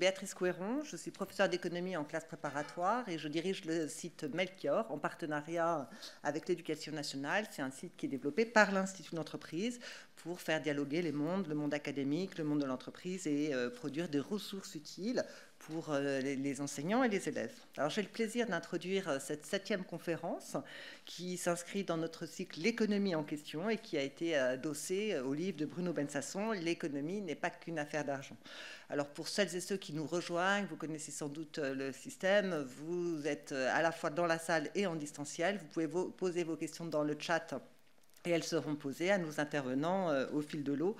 Béatrice Couéron, je suis professeure d'économie en classe préparatoire et je dirige le site Melchior en partenariat avec l'Éducation nationale. C'est un site qui est développé par l'Institut d'entreprise pour faire dialoguer les mondes, le monde académique, le monde de l'entreprise et produire des ressources utiles pour les enseignants et les élèves. Alors j'ai le plaisir d'introduire cette 7e conférence qui s'inscrit dans notre cycle L'économie en question et qui a été adossée au livre de Bruno Bensasson, L'économie n'est pas qu'une affaire d'argent. Alors pour celles et ceux qui nous rejoignent, vous connaissez sans doute le système, vous êtes à la fois dans la salle et en distanciel, vous pouvez poser vos questions dans le chat et elles seront posées à nos intervenants au fil de l'eau,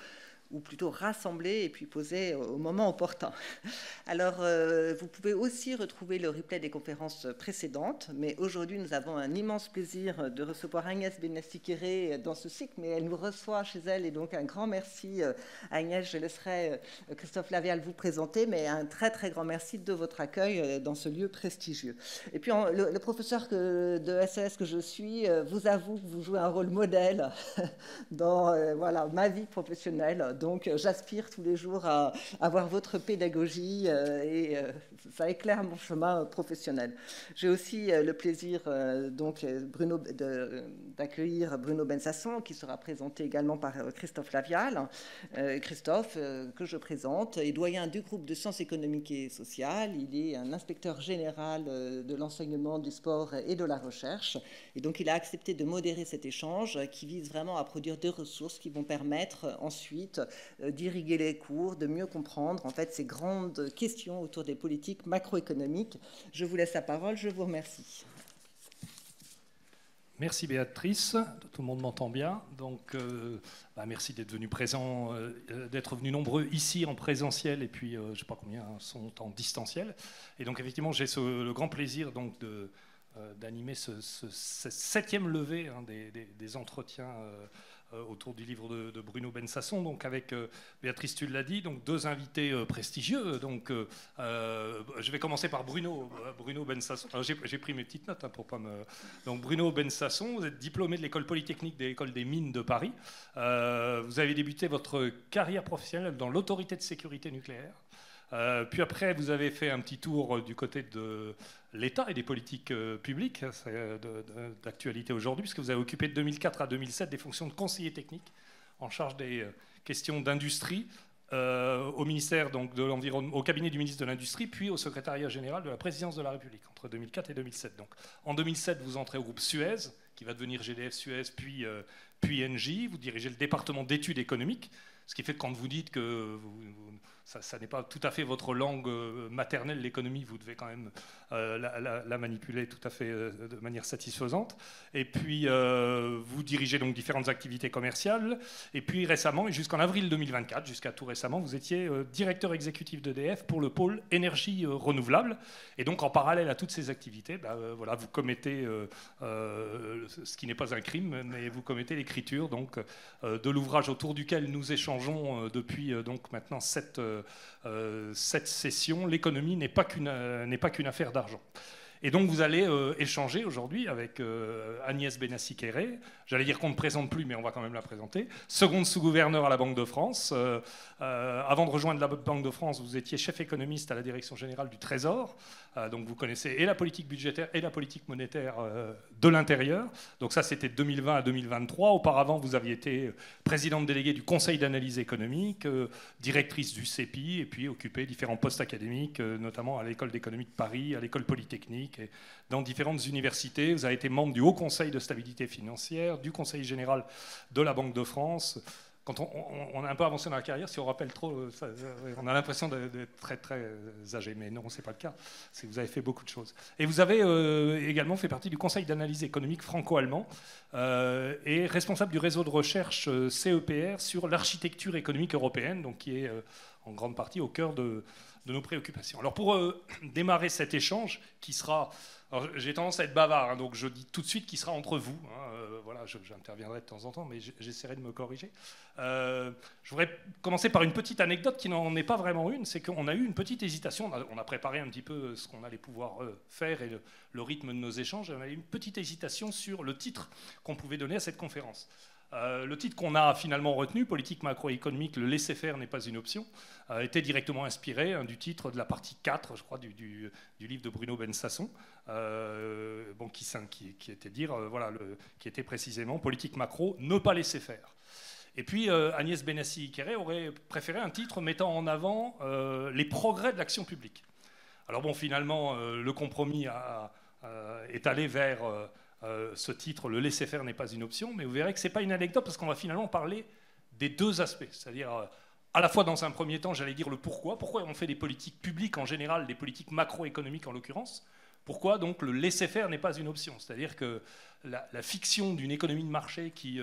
ou plutôt rassemblées et puis posées au moment opportun. Alors, vous pouvez aussi retrouver le replay des conférences précédentes, mais aujourd'hui, nous avons un immense plaisir de recevoir Agnès Benassi-Kéré dans ce cycle, mais elle nous reçoit chez elle, et donc un grand merci à Agnès. Je laisserai Christophe Lavial vous présenter, mais un très, très grand merci de votre accueil dans ce lieu prestigieux. Et puis, le professeur de SES que je suis vous avoue que vous jouez un rôle modèle dans voilà, ma vie professionnelle. Donc, j'aspire tous les jours à avoir votre pédagogie et ça éclaire mon chemin professionnel. J'ai aussi le plaisir d'accueillir Bruno Bensasson, qui sera présenté également par Christophe Lavial. Christophe, que je présente, est doyen du groupe de sciences économiques et sociales. Il est un inspecteur général de l'enseignement, du sport et de la recherche. Et donc, il a accepté de modérer cet échange qui vise vraiment à produire des ressources qui vont permettre ensuite d'irriguer les cours, de mieux comprendre en fait ces grandes questions autour des politiques macroéconomiques. Je vous laisse la parole, je vous remercie. Merci Béatrice, tout le monde m'entend bien, donc merci d'être venu présent, d'être venus nombreux ici en présentiel et puis je ne sais pas combien sont en distanciel. Et donc effectivement j'ai le grand plaisir donc d'animer ce 7e levée des entretiens autour du livre de Bruno Bensasson, donc avec Béatrice, tu l'as dit, donc 2 invités prestigieux. Donc, je vais commencer par Bruno Bensasson. J'ai pris mes petites notes pour pas me. Donc Bruno Bensasson, vous êtes diplômé de l'école polytechnique de l'école des mines de Paris. Vous avez débuté votre carrière professionnelle dans l'autorité de sécurité nucléaire. Puis après, vous avez fait un petit tour du côté de l'État et des politiques publiques, d'actualité aujourd'hui, puisque vous avez occupé de 2004 à 2007 des fonctions de conseiller technique en charge des questions d'industrie au ministère donc, de l'Environnement, au cabinet du ministre de l'Industrie, puis au secrétariat général de la présidence de la République entre 2004 et 2007. Donc, en 2007, vous entrez au groupe Suez, qui va devenir GDF Suez, puis Engie. Vous dirigez le département d'études économiques, ce qui fait que quand vous dites que ça n'est pas tout à fait votre langue maternelle, l'économie, vous devez quand même la manipuler tout à fait de manière satisfaisante. Et puis, vous dirigez donc différentes activités commerciales. Et puis récemment, et jusqu'en avril 2024, jusqu'à tout récemment, vous étiez directeur exécutif d'EDF pour le pôle énergie renouvelable. Et donc, en parallèle à toutes ces activités, voilà, vous commettez ce qui n'est pas un crime, mais vous commettez l'écriture donc, de l'ouvrage autour duquel nous échangeons depuis donc maintenant 7 sessions. L'économie n'est pas qu'une affaire d'argent. Et donc vous allez échanger aujourd'hui avec Agnès Benassi-Kéré. J'allais dire qu'on ne présente plus, mais on va quand même la présenter. Seconde sous-gouverneur à la Banque de France. Avant de rejoindre la Banque de France, vous étiez chef économiste à la Direction générale du Trésor. Donc vous connaissez et la politique budgétaire et la politique monétaire de l'intérieur. Donc ça, c'était de 2020 à 2023. Auparavant, vous aviez été présidente déléguée du Conseil d'analyse économique, directrice du CEPI, et puis occupé différents postes académiques, notamment à l'École d'économie de Paris, à l'École polytechnique, et dans différentes universités. Vous avez été membre du Haut Conseil de stabilité financière, du Conseil général de la Banque de France. Quand on a un peu avancé dans la carrière, si on rappelle trop, on a l'impression d'être très, très âgé. Mais non, ce n'est pas le cas. Vous avez fait beaucoup de choses. Et vous avez également fait partie du Conseil d'analyse économique franco-allemand et responsable du réseau de recherche CEPR sur l'architecture économique européenne, donc qui est en grande partie au cœur de nos préoccupations. Alors pour démarrer cet échange, qui sera... J'ai tendance à être bavard, hein, donc je dis tout de suite qu'il sera entre vous. Voilà, j'interviendrai de temps en temps, mais j'essaierai de me corriger. Je voudrais commencer par une petite anecdote qui n'en est pas vraiment une. C'est qu'on a eu une petite hésitation. On a préparé un petit peu ce qu'on allait pouvoir faire et le rythme de nos échanges. On a eu une petite hésitation sur le titre qu'on pouvait donner à cette conférence. Le titre qu'on a finalement retenu, Politique macroéconomique, le laisser-faire n'est pas une option, était directement inspiré du titre de la partie 4, je crois, du livre de Bruno Bensasson, bon, qui était qui était précisément Politique macro, ne pas laisser faire. Et puis Agnès Benassi-Kéré aurait préféré un titre mettant en avant les progrès de l'action publique. Alors bon, finalement, le compromis est allé vers ce titre, le laisser-faire n'est pas une option, mais vous verrez que ce n'est pas une anecdote parce qu'on va finalement parler des deux aspects, c'est-à-dire à la fois dans un premier temps, j'allais dire le pourquoi on fait des politiques publiques en général, des politiques macroéconomiques en l'occurrence, pourquoi donc le laisser-faire n'est pas une option, c'est-à-dire que la fiction d'une économie de marché qui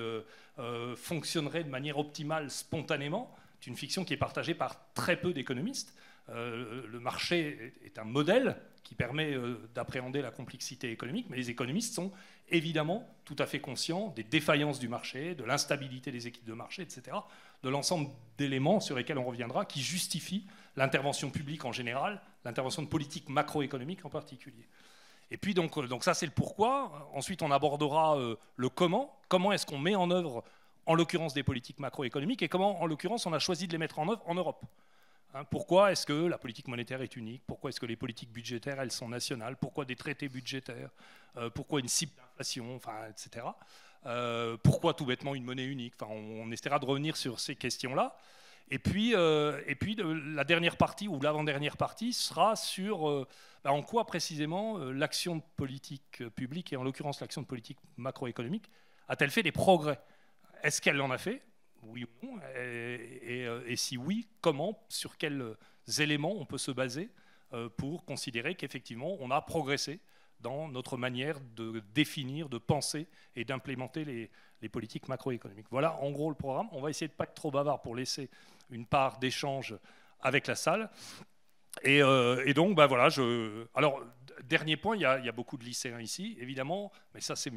fonctionnerait de manière optimale spontanément, est une fiction qui est partagée par très peu d'économistes. Le marché est un modèle qui permet d'appréhender la complexité économique, mais les économistes sont évidemment tout à fait conscients des défaillances du marché, de l'instabilité des équipes de marché, etc., de l'ensemble d'éléments sur lesquels on reviendra, qui justifient l'intervention publique en général, l'intervention de politique macroéconomique en particulier. Et puis donc ça c'est le pourquoi. Ensuite on abordera le comment. Comment est-ce qu'on met en œuvre, en l'occurrence, des politiques macroéconomiques, et comment, en l'occurrence, on a choisi de les mettre en œuvre en Europe. Pourquoi est-ce que la politique monétaire est unique? Pourquoi est-ce que les politiques budgétaires, elles sont nationales? Pourquoi des traités budgétaires? Pourquoi une cible d'inflation, enfin, etc. Pourquoi tout bêtement une monnaie unique? Enfin, on essaiera de revenir sur ces questions-là. Et puis la dernière partie, ou l'avant-dernière partie, sera sur en quoi précisément l'action de politique publique, et en l'occurrence l'action de politique macroéconomique, a-t-elle fait des progrès? Est-ce qu'elle en a fait? Oui ou non, et si oui, comment, sur quels éléments on peut se baser pour considérer qu'effectivement on a progressé dans notre manière de définir, de penser et d'implémenter les politiques macroéconomiques. Voilà en gros le programme. On va essayer de ne pas être trop bavard pour laisser une part d'échange avec la salle. Et donc, bah voilà, alors, dernier point, il y a beaucoup de lycéens ici, évidemment, mais ça c'est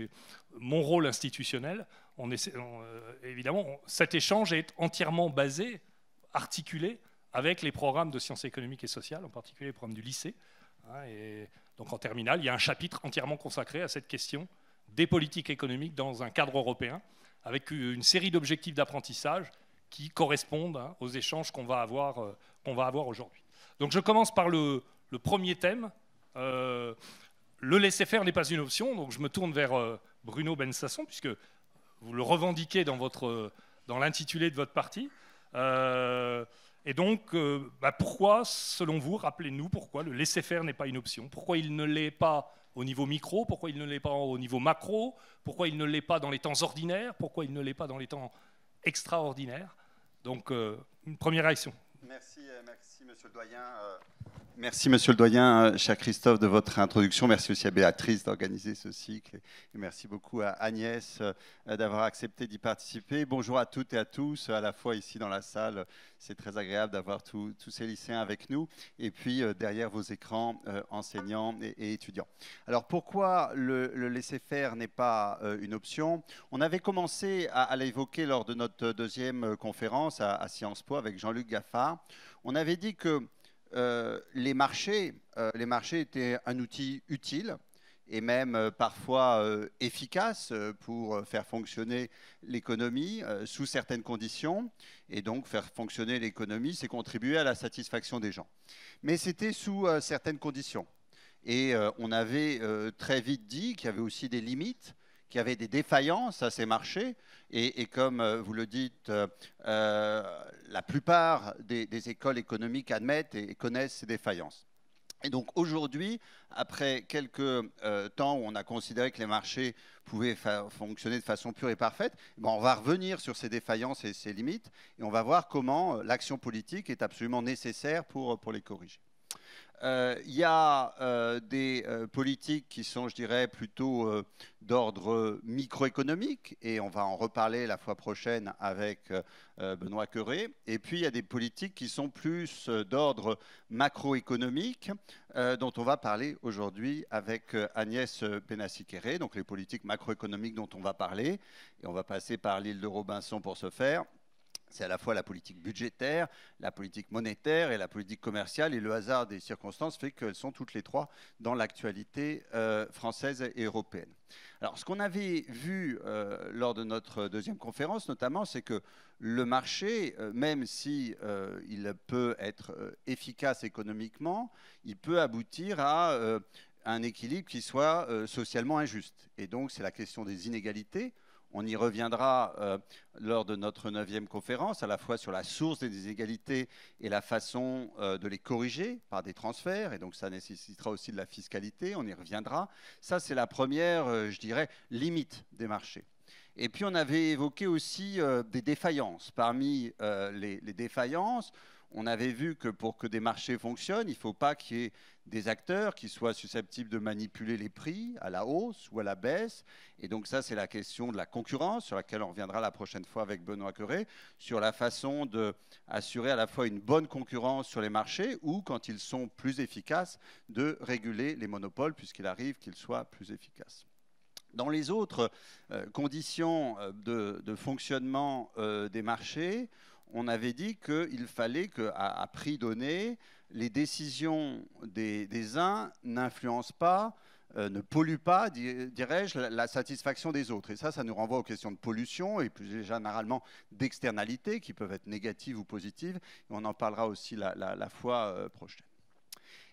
mon rôle institutionnel. Évidemment, cet échange est entièrement basé, articulé avec les programmes de sciences économiques et sociales, en particulier les programmes du lycée. Et donc en terminale, il y a un chapitre entièrement consacré à cette question des politiques économiques dans un cadre européen, avec une série d'objectifs d'apprentissage qui correspondent aux échanges qu'on va avoir aujourd'hui. Donc je commence par le premier thème. Le laisser-faire n'est pas une option, donc je me tourne vers Bruno Bensasson, puisque vous le revendiquez dans l'intitulé de votre parti. Et donc, pourquoi, selon vous, rappelez-nous pourquoi le laisser-faire n'est pas une option? Pourquoi il ne l'est pas au niveau micro? Pourquoi il ne l'est pas au niveau macro? Pourquoi il ne l'est pas dans les temps ordinaires? Pourquoi il ne l'est pas dans les temps extraordinaires? Donc, une première réaction. Merci, monsieur le doyen. Merci, monsieur le doyen, cher Christophe, de votre introduction. Merci aussi à Béatrice d'organiser ce cycle. Et merci beaucoup à Agnès d'avoir accepté d'y participer. Bonjour à toutes et à tous, à la fois ici dans la salle. C'est très agréable d'avoir tous ces lycéens avec nous. Et puis, derrière vos écrans, enseignants et étudiants. Alors, pourquoi le laisser-faire n'est pas une option? On avait commencé à l'évoquer lors de notre deuxième conférence à Sciences Po avec Jean-Luc Gaffard. On avait dit que les marchés étaient un outil utile et même parfois efficace pour faire fonctionner l'économie sous certaines conditions. Et donc, faire fonctionner l'économie, c'est contribuer à la satisfaction des gens. Mais c'était sous certaines conditions. Et on avait très vite dit qu'il y avait aussi des limites, qu'il y avait des défaillances à ces marchés. Et comme vous le dites, la plupart des écoles économiques admettent et connaissent ces défaillances. Et donc aujourd'hui, après quelques temps où on a considéré que les marchés pouvaient fonctionner de façon pure et parfaite, on va revenir sur ces défaillances et ces limites, et on va voir comment l'action politique est absolument nécessaire pour les corriger. Il y a des politiques qui sont, je dirais, plutôt d'ordre microéconomique, et on va en reparler la fois prochaine avec Benoît Cœuré. Et puis, il y a des politiques qui sont plus d'ordre macroéconomique, dont on va parler aujourd'hui avec Agnès Benassi-Kéré, donc les politiques macroéconomiques dont on va parler. Et on va passer par l'île de Robinson pour ce faire. C'est à la fois la politique budgétaire, la politique monétaire et la politique commerciale. Et le hasard des circonstances fait qu'elles sont toutes les trois dans l'actualité française et européenne. Alors, ce qu'on avait vu lors de notre deuxième conférence, notamment, c'est que le marché, même si il peut être efficace économiquement, il peut aboutir à un équilibre qui soit socialement injuste. Et donc, c'est la question des inégalités. On y reviendra lors de notre 9e conférence, à la fois sur la source des inégalités et la façon de les corriger par des transferts. Et donc, ça nécessitera aussi de la fiscalité. On y reviendra. Ça, c'est la première, je dirais, limite des marchés. Et puis, on avait évoqué aussi des défaillances. Parmi les défaillances, on avait vu que pour que des marchés fonctionnent, il ne faut pas qu'il y ait des acteurs qui soient susceptibles de manipuler les prix à la hausse ou à la baisse. Et donc ça, c'est la question de la concurrence, sur laquelle on reviendra la prochaine fois avec Benoît Cœuré, sur la façon d'assurer à la fois une bonne concurrence sur les marchés ou, quand ils sont plus efficaces, de réguler les monopoles, puisqu'il arrive qu'ils soient plus efficaces. Dans les autres conditions de fonctionnement des marchés, on avait dit qu'il fallait qu'à prix donné, les décisions des uns n'influencent pas, ne polluent pas, dirais-je, la satisfaction des autres. Et ça nous renvoie aux questions de pollution et plus généralement d'externalités qui peuvent être négatives ou positives. Et on en parlera aussi la fois prochaine.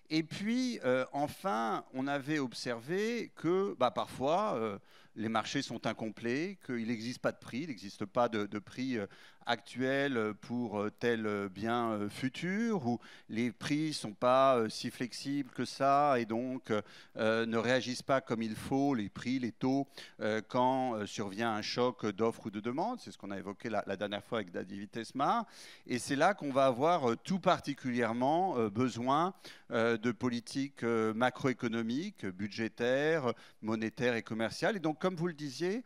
Et puis, enfin, on avait observé que parfois, les marchés sont incomplets, qu'il n'existe pas de prix, il n'existe pas de prix actuel pour tel bien futur, où les prix ne sont pas si flexibles que ça et donc ne réagissent pas comme il faut, les prix, les taux, quand survient un choc d'offre ou de demande. C'est ce qu'on a évoqué la dernière fois avec David Tesma. Et c'est là qu'on va avoir tout particulièrement besoin de politiques macroéconomiques, budgétaires, monétaires et commerciales. Et donc, comme vous le disiez,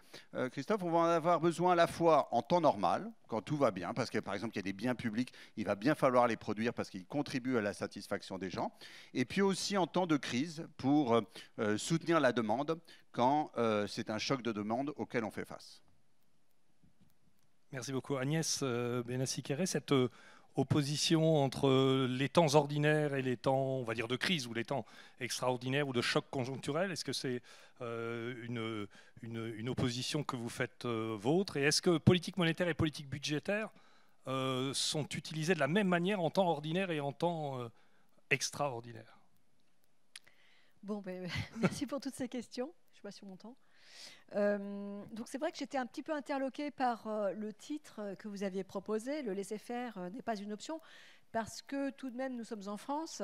Christophe, on va en avoir besoin à la fois en temps normal, quand tout va bien, parce que par exemple, il y a des biens publics, il va bien falloir les produire parce qu'ils contribuent à la satisfaction des gens, et puis aussi en temps de crise pour soutenir la demande quand c'est un choc de demande auquel on fait face. Merci beaucoup. Agnès Benassi-Kéré, cette opposition entre les temps ordinaires et les temps, on va dire, de crise ou les temps extraordinaires ou de choc conjoncturel, est-ce que c'est une opposition que vous faites vôtre? Et est-ce que politique monétaire et politique budgétaire sont utilisées de la même manière en temps ordinaire et en temps extraordinaire? Bon, merci pour toutes ces questions. Je ne suis pas sur mon temps. Donc c'est vrai que j'étais un petit peu interloquée par le titre que vous aviez proposé, le laisser-faire n'est pas une option, parce que tout de même nous sommes en France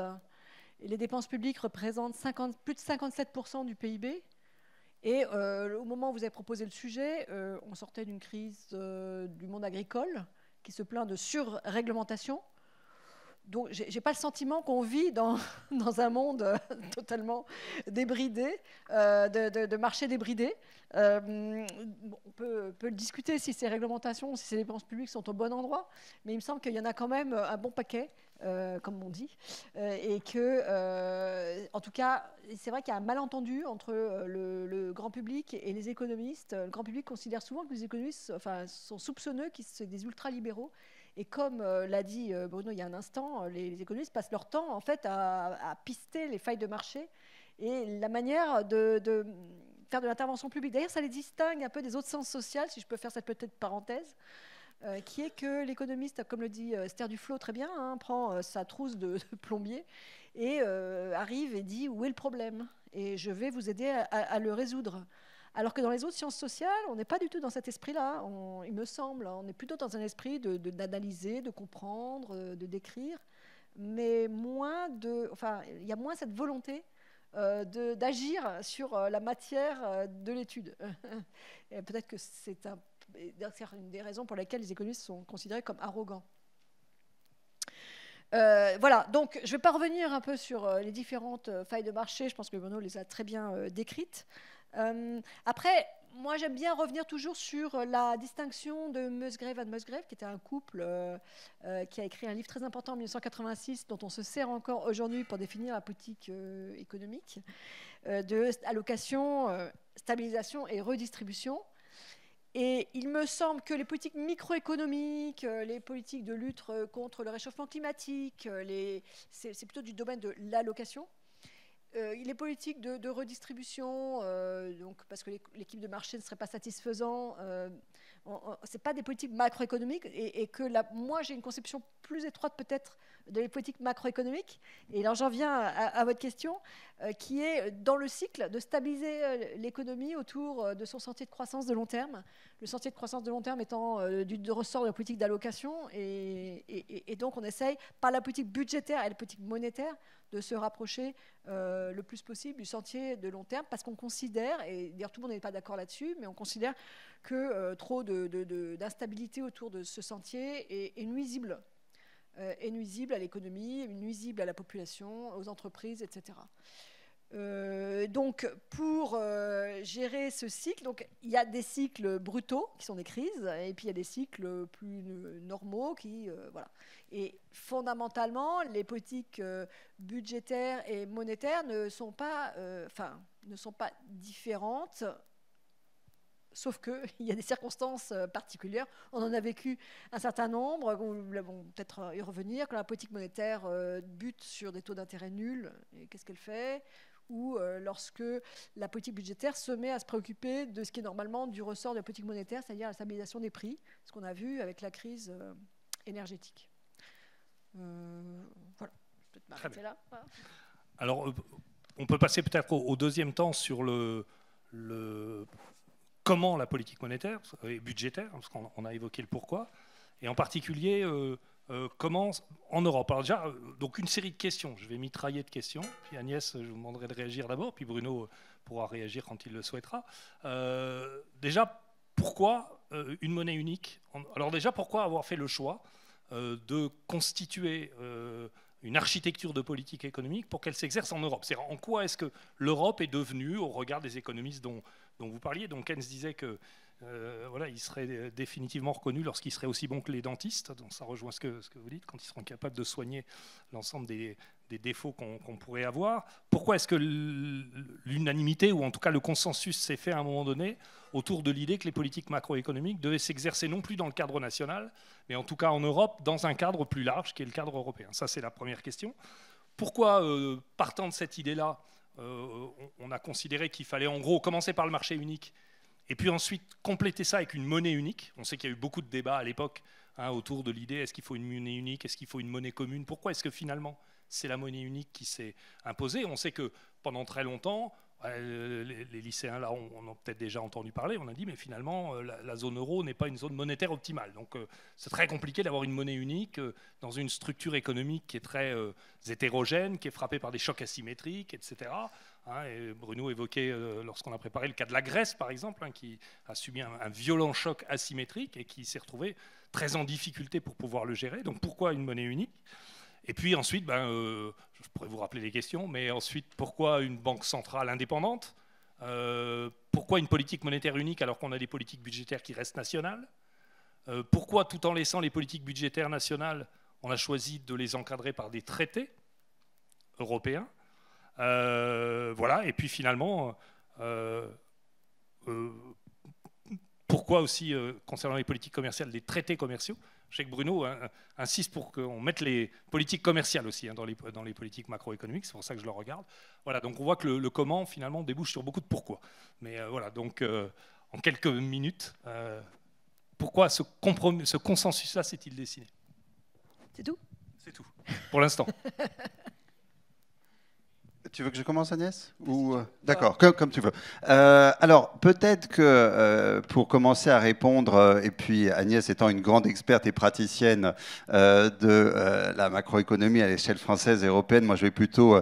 et les dépenses publiques représentent plus de 57% du PIB. Et au moment où vous avez proposé le sujet, on sortait d'une crise du monde agricole qui se plaint de surréglementation. Donc, je n'ai pas le sentiment qu'on vit dans un monde totalement débridé, de marché débridé. On peut le discuter si ces réglementations, si ces dépenses publiques sont au bon endroit, mais il me semble qu'il y en a quand même un bon paquet, comme on dit, et que, en tout cas, c'est vrai qu'il y a un malentendu entre le grand public et les économistes. Le grand public considère souvent que les économistes sont soupçonneux qu'ils sont des ultralibéraux. Et comme l'a dit Bruno il y a un instant, les économistes passent leur temps en fait à pister les failles de marché et la manière de faire de l'intervention publique. D'ailleurs, ça les distingue un peu des autres sciences sociales, si je peux faire cette petite parenthèse, qui est que l'économiste, comme le dit Esther Duflo très bien, prend sa trousse de plombier et arrive et dit où est le problème et je vais vous aider à le résoudre. Alors que dans les autres sciences sociales, on n'est pas du tout dans cet esprit-là, il me semble. On est plutôt dans un esprit d'analyser, de comprendre, de décrire, mais il y a moins cette volonté d'agir sur la matière de l'étude. Peut-être que c'est une des raisons pour lesquelles les économistes sont considérés comme arrogants. Voilà, donc je ne vais pas revenir un peu sur les différentes failles de marché, je pense que Bruno les a très bien décrites. Après, moi j'aime bien revenir toujours sur la distinction de Musgrave et Musgrave, qui était un couple qui a écrit un livre très important en 1986, dont on se sert encore aujourd'hui pour définir la politique économique, de allocation, stabilisation et redistribution. Et il me semble que les politiques microéconomiques, les politiques de lutte contre le réchauffement climatique, c'est plutôt du domaine de l'allocation. Les politiques de redistribution, donc parce que l'équilibre de marché ne serait pas satisfaisant, ce n'est pas des politiques macroéconomiques, et que moi j'ai une conception plus étroite peut-être de les politiques macroéconomiques. Et là j'en viens à votre question, qui est dans le cycle de stabiliser l'économie autour de son sentier de croissance de long terme. Le sentier de croissance de long terme étant du ressort de la politique d'allocation, et donc on essaye par la politique budgétaire et la politique monétaire de se rapprocher le plus possible du sentier de long terme, parce qu'on considère, et d'ailleurs tout le monde n'est pas d'accord là-dessus, mais on considère que trop d'instabilité autour de ce sentier est nuisible. Est nuisible à l'économie, nuisible à la population, aux entreprises, etc. Donc, pour gérer ce cycle, il y a des cycles brutaux qui sont des crises, et puis il y a des cycles plus normaux qui, voilà. Et fondamentalement, les politiques budgétaires et monétaires ne sont pas différentes. Sauf qu'il y a des circonstances particulières. On en a vécu un certain nombre, nous allons peut-être y revenir, quand la politique monétaire bute sur des taux d'intérêt nuls, et qu'est-ce qu'elle fait? Ou lorsque la politique budgétaire se met à se préoccuper de ce qui est normalement du ressort de la politique monétaire, c'est-à-dire la stabilisation des prix, ce qu'on a vu avec la crise énergétique. Voilà, je peux te m'arrêter là. Voilà. Alors, on peut passer peut-être au deuxième temps sur comment la politique monétaire et budgétaire, parce qu'on a évoqué le pourquoi, et en particulier comment en Europe. Alors déjà, donc une série de questions, je vais mitrailler de questions, puis Agnès, je vous demanderai de réagir d'abord, puis Bruno pourra réagir quand il le souhaitera. Déjà, pourquoi une monnaie unique? Alors déjà, pourquoi avoir fait le choix de constituer une architecture de politique économique pour qu'elle s'exerce en Europe? C'est-à-dire, en quoi est-ce que l'Europe est devenue, au regard des économistes dont vous parliez, donc Keynes disait que voilà, il serait définitivement reconnu lorsqu'il serait aussi bon que les dentistes, donc ça rejoint ce que vous dites, quand ils seront capables de soigner l'ensemble des défauts qu'on pourrait avoir. Pourquoi est-ce que l'unanimité, ou en tout cas le consensus, s'est fait à un moment donné autour de l'idée que les politiques macroéconomiques devaient s'exercer non plus dans le cadre national, mais en tout cas en Europe, dans un cadre plus large, qui est le cadre européen? Ça, c'est la première question. Pourquoi, partant de cette idée-là, on a considéré qu'il fallait en gros commencer par le marché unique, et puis ensuite compléter ça avec une monnaie unique? On sait qu'il y a eu beaucoup de débats à l'époque autour de l'idée, est-ce qu'il faut une monnaie unique, est-ce qu'il faut une monnaie commune? Pourquoi est-ce que finalement c'est la monnaie unique qui s'est imposée? On sait que pendant très longtemps, les lycéens là, on en a peut-être déjà entendu parler, on a dit mais finalement la zone euro n'est pas une zone monétaire optimale. Donc c'est très compliqué d'avoir une monnaie unique dans une structure économique qui est très hétérogène, qui est frappée par des chocs asymétriques, etc. Et Bruno évoquait, lorsqu'on a préparé, le cas de la Grèce, par exemple, qui a subi un violent choc asymétrique et qui s'est retrouvé très en difficulté pour pouvoir le gérer. Donc pourquoi une monnaie unique? Et puis ensuite, je pourrais vous rappeler les questions, mais ensuite, pourquoi une banque centrale indépendante? Pourquoi une politique monétaire unique alors qu'on a des politiques budgétaires qui restent nationales? Pourquoi, tout en laissant les politiques budgétaires nationales, on a choisi de les encadrer par des traités européens? Voilà. Et puis finalement, pourquoi aussi, concernant les politiques commerciales, des traités commerciaux? Je sais que Bruno insiste pour qu'on mette les politiques commerciales aussi dans les politiques macroéconomiques, c'est pour ça que je le regarde. Voilà, donc on voit que le comment, finalement, débouche sur beaucoup de pourquoi. Mais voilà, donc en quelques minutes, pourquoi ce consensus-là s'est-il dessiné? C'est tout? C'est tout, pour l'instant. Tu veux que je commence, Agnès? Ou d'accord, comme tu veux. Alors, peut-être que pour commencer à répondre, et puis Agnès étant une grande experte et praticienne de la macroéconomie à l'échelle française et européenne, moi je vais plutôt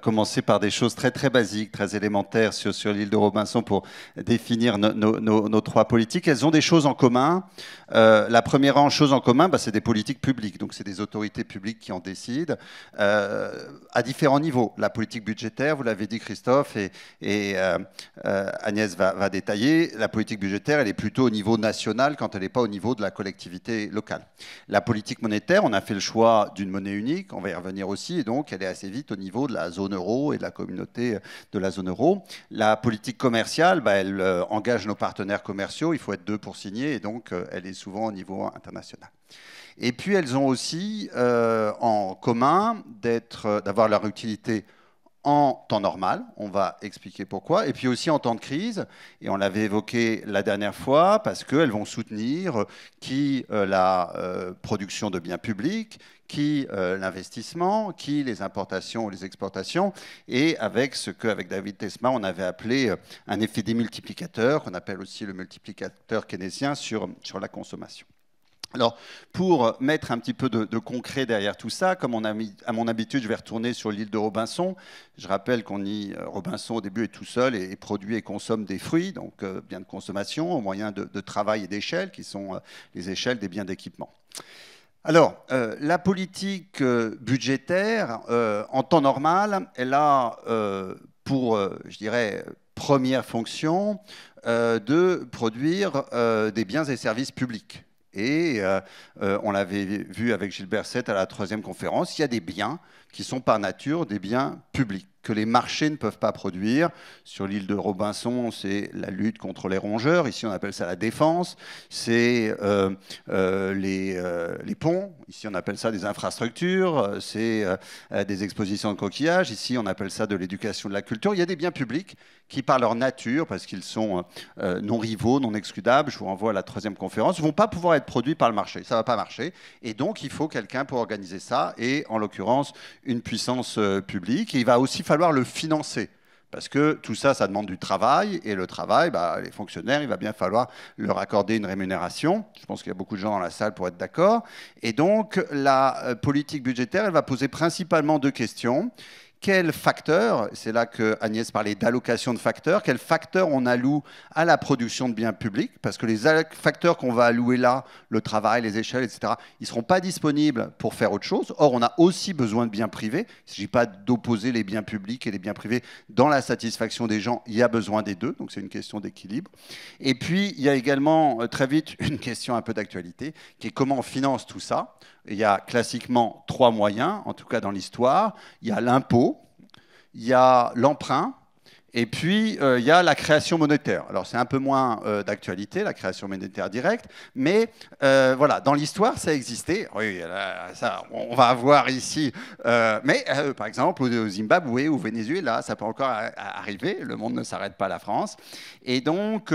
commencer par des choses très très basiques, très élémentaires sur l'île de Robinson pour définir nos trois politiques. Elles ont des choses en commun. La première chose en commun, c'est des politiques publiques, donc c'est des autorités publiques qui en décident à différents niveaux. la politique budgétaire, vous l'avez dit Christophe, et Agnès va détailler, la politique budgétaire, elle est plutôt au niveau national quand elle n'est pas au niveau de la collectivité locale. La politique monétaire, on a fait le choix d'une monnaie unique, on va y revenir aussi, et donc elle est assez vite au niveau de la zone euro et de la communauté de la zone euro. La politique commerciale, elle engage nos partenaires commerciaux, il faut être 2 pour signer, et donc elle est souvent au niveau international. Et puis elles ont aussi en commun d'avoir leur utilité en temps normal, on va expliquer pourquoi, et puis aussi en temps de crise, et on l'avait évoqué la dernière fois, parce qu'elles vont soutenir la production de biens publics, l'investissement, les importations ou les exportations, et avec ce qu'avec David Tesma, on avait appelé un effet démultiplicateur, qu'on appelle aussi le multiplicateur keynésien sur la consommation. Alors, pour mettre un petit peu de concret derrière tout ça, comme à mon habitude, je vais retourner sur l'île de Robinson. Je rappelle Robinson, au début, est tout seul et produit et consomme des fruits, donc biens de consommation, au moyen de travail et d'échelle, qui sont les échelles des biens d'équipement. Alors, la politique budgétaire, en temps normal, elle a pour, je dirais, première fonction de produire des biens et services publics. Et on l'avait vu avec Gilbert Sett à la 3e conférence, il y a des biens qui sont par nature des biens publics, que les marchés ne peuvent pas produire. Sur l'île de Robinson, c'est la lutte contre les rongeurs. Ici, on appelle ça la défense. C'est les ponts. Ici, on appelle ça des infrastructures. C'est des expositions de coquillages. Ici, on appelle ça de l'éducation, de la culture. Il y a des biens publics qui, par leur nature, parce qu'ils sont non rivaux, non excludables, je vous renvoie à la 3e conférence, ne vont pas pouvoir être produits par le marché. Ça ne va pas marcher. Et donc, il faut quelqu'un pour organiser ça, et en l'occurrence, une puissance publique. Et il va aussi falloir le financer. Parce que tout ça, ça demande du travail. Et le travail, les fonctionnaires, il va bien falloir leur accorder une rémunération. Je pense qu'il y a beaucoup de gens dans la salle pour être d'accord. Et donc, la politique budgétaire, elle va poser principalement 2 questions. Quels facteurs, c'est là que Agnès parlait d'allocation de facteurs, quels facteurs on alloue à la production de biens publics, parce que les facteurs qu'on va allouer là, le travail, les échelles, etc., ils ne seront pas disponibles pour faire autre chose. Or, on a aussi besoin de biens privés. Il ne s'agit pas d'opposer les biens publics et les biens privés dans la satisfaction des gens. Il y a besoin des deux, donc c'est une question d'équilibre. Et puis, il y a également très vite une question un peu d'actualité, qui est comment on finance tout ça. Il y a classiquement 3 moyens, en tout cas dans l'histoire. Il y a l'impôt, il y a l'emprunt, et puis il y a la création monétaire. Alors c'est un peu moins d'actualité, la création monétaire directe, mais voilà, dans l'histoire ça existait. Oui, ça, on va avoir ici, mais par exemple au Zimbabwe ou au Venezuela, ça peut encore arriver, le monde ne s'arrête pas à la France. Et donc,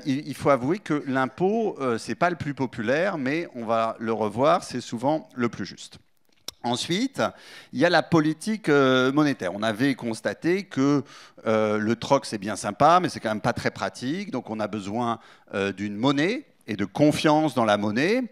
il faut avouer que l'impôt, c'est pas le plus populaire, mais on va le revoir, c'est souvent le plus juste. Ensuite, il y a la politique monétaire. On avait constaté que le troc, c'est bien sympa, mais c'est quand même pas très pratique. Donc, on a besoin d'une monnaie et de confiance dans la monnaie.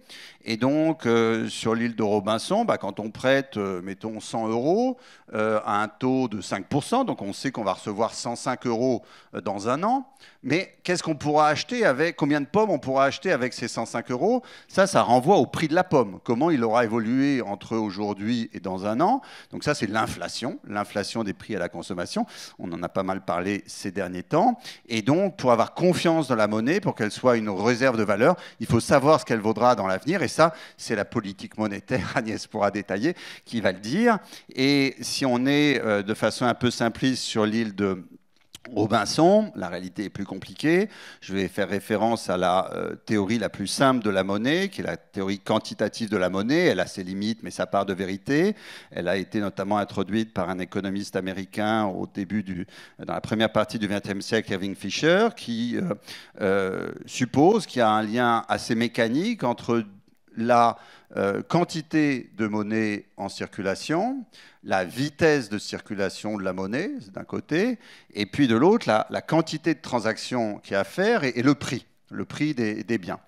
Et donc, sur l'île de Robinson, quand on prête, mettons, 100 € à un taux de 5%, donc on sait qu'on va recevoir 105 € dans un an, mais qu'est-ce qu'on pourra acheter avec, combien de pommes on pourra acheter avec ces 105 €? Ça renvoie au prix de la pomme. Comment il aura évolué entre aujourd'hui et dans un an? Donc ça, c'est l'inflation des prix à la consommation. On en a pas mal parlé ces derniers temps. Et donc, pour avoir confiance dans la monnaie, pour qu'elle soit une réserve de valeur, il faut savoir ce qu'elle vaudra dans l'avenir. Et ça, c'est la politique monétaire, Agnès pourra détailler, qui va le dire. Et si on est de façon un peu simpliste sur l'île de Robinson, la réalité est plus compliquée. Je vais faire référence à la théorie la plus simple de la monnaie, qui est la théorie quantitative de la monnaie. Elle a ses limites, mais sa part de vérité. Elle a été notamment introduite par un économiste américain dans la première partie du XXe siècle, Irving Fisher, qui suppose qu'il y a un lien assez mécanique entre la quantité de monnaie en circulation, la vitesse de circulation de la monnaie, d'un côté, et puis de l'autre, la quantité de transactions qu'il y a à faire et le prix des biens.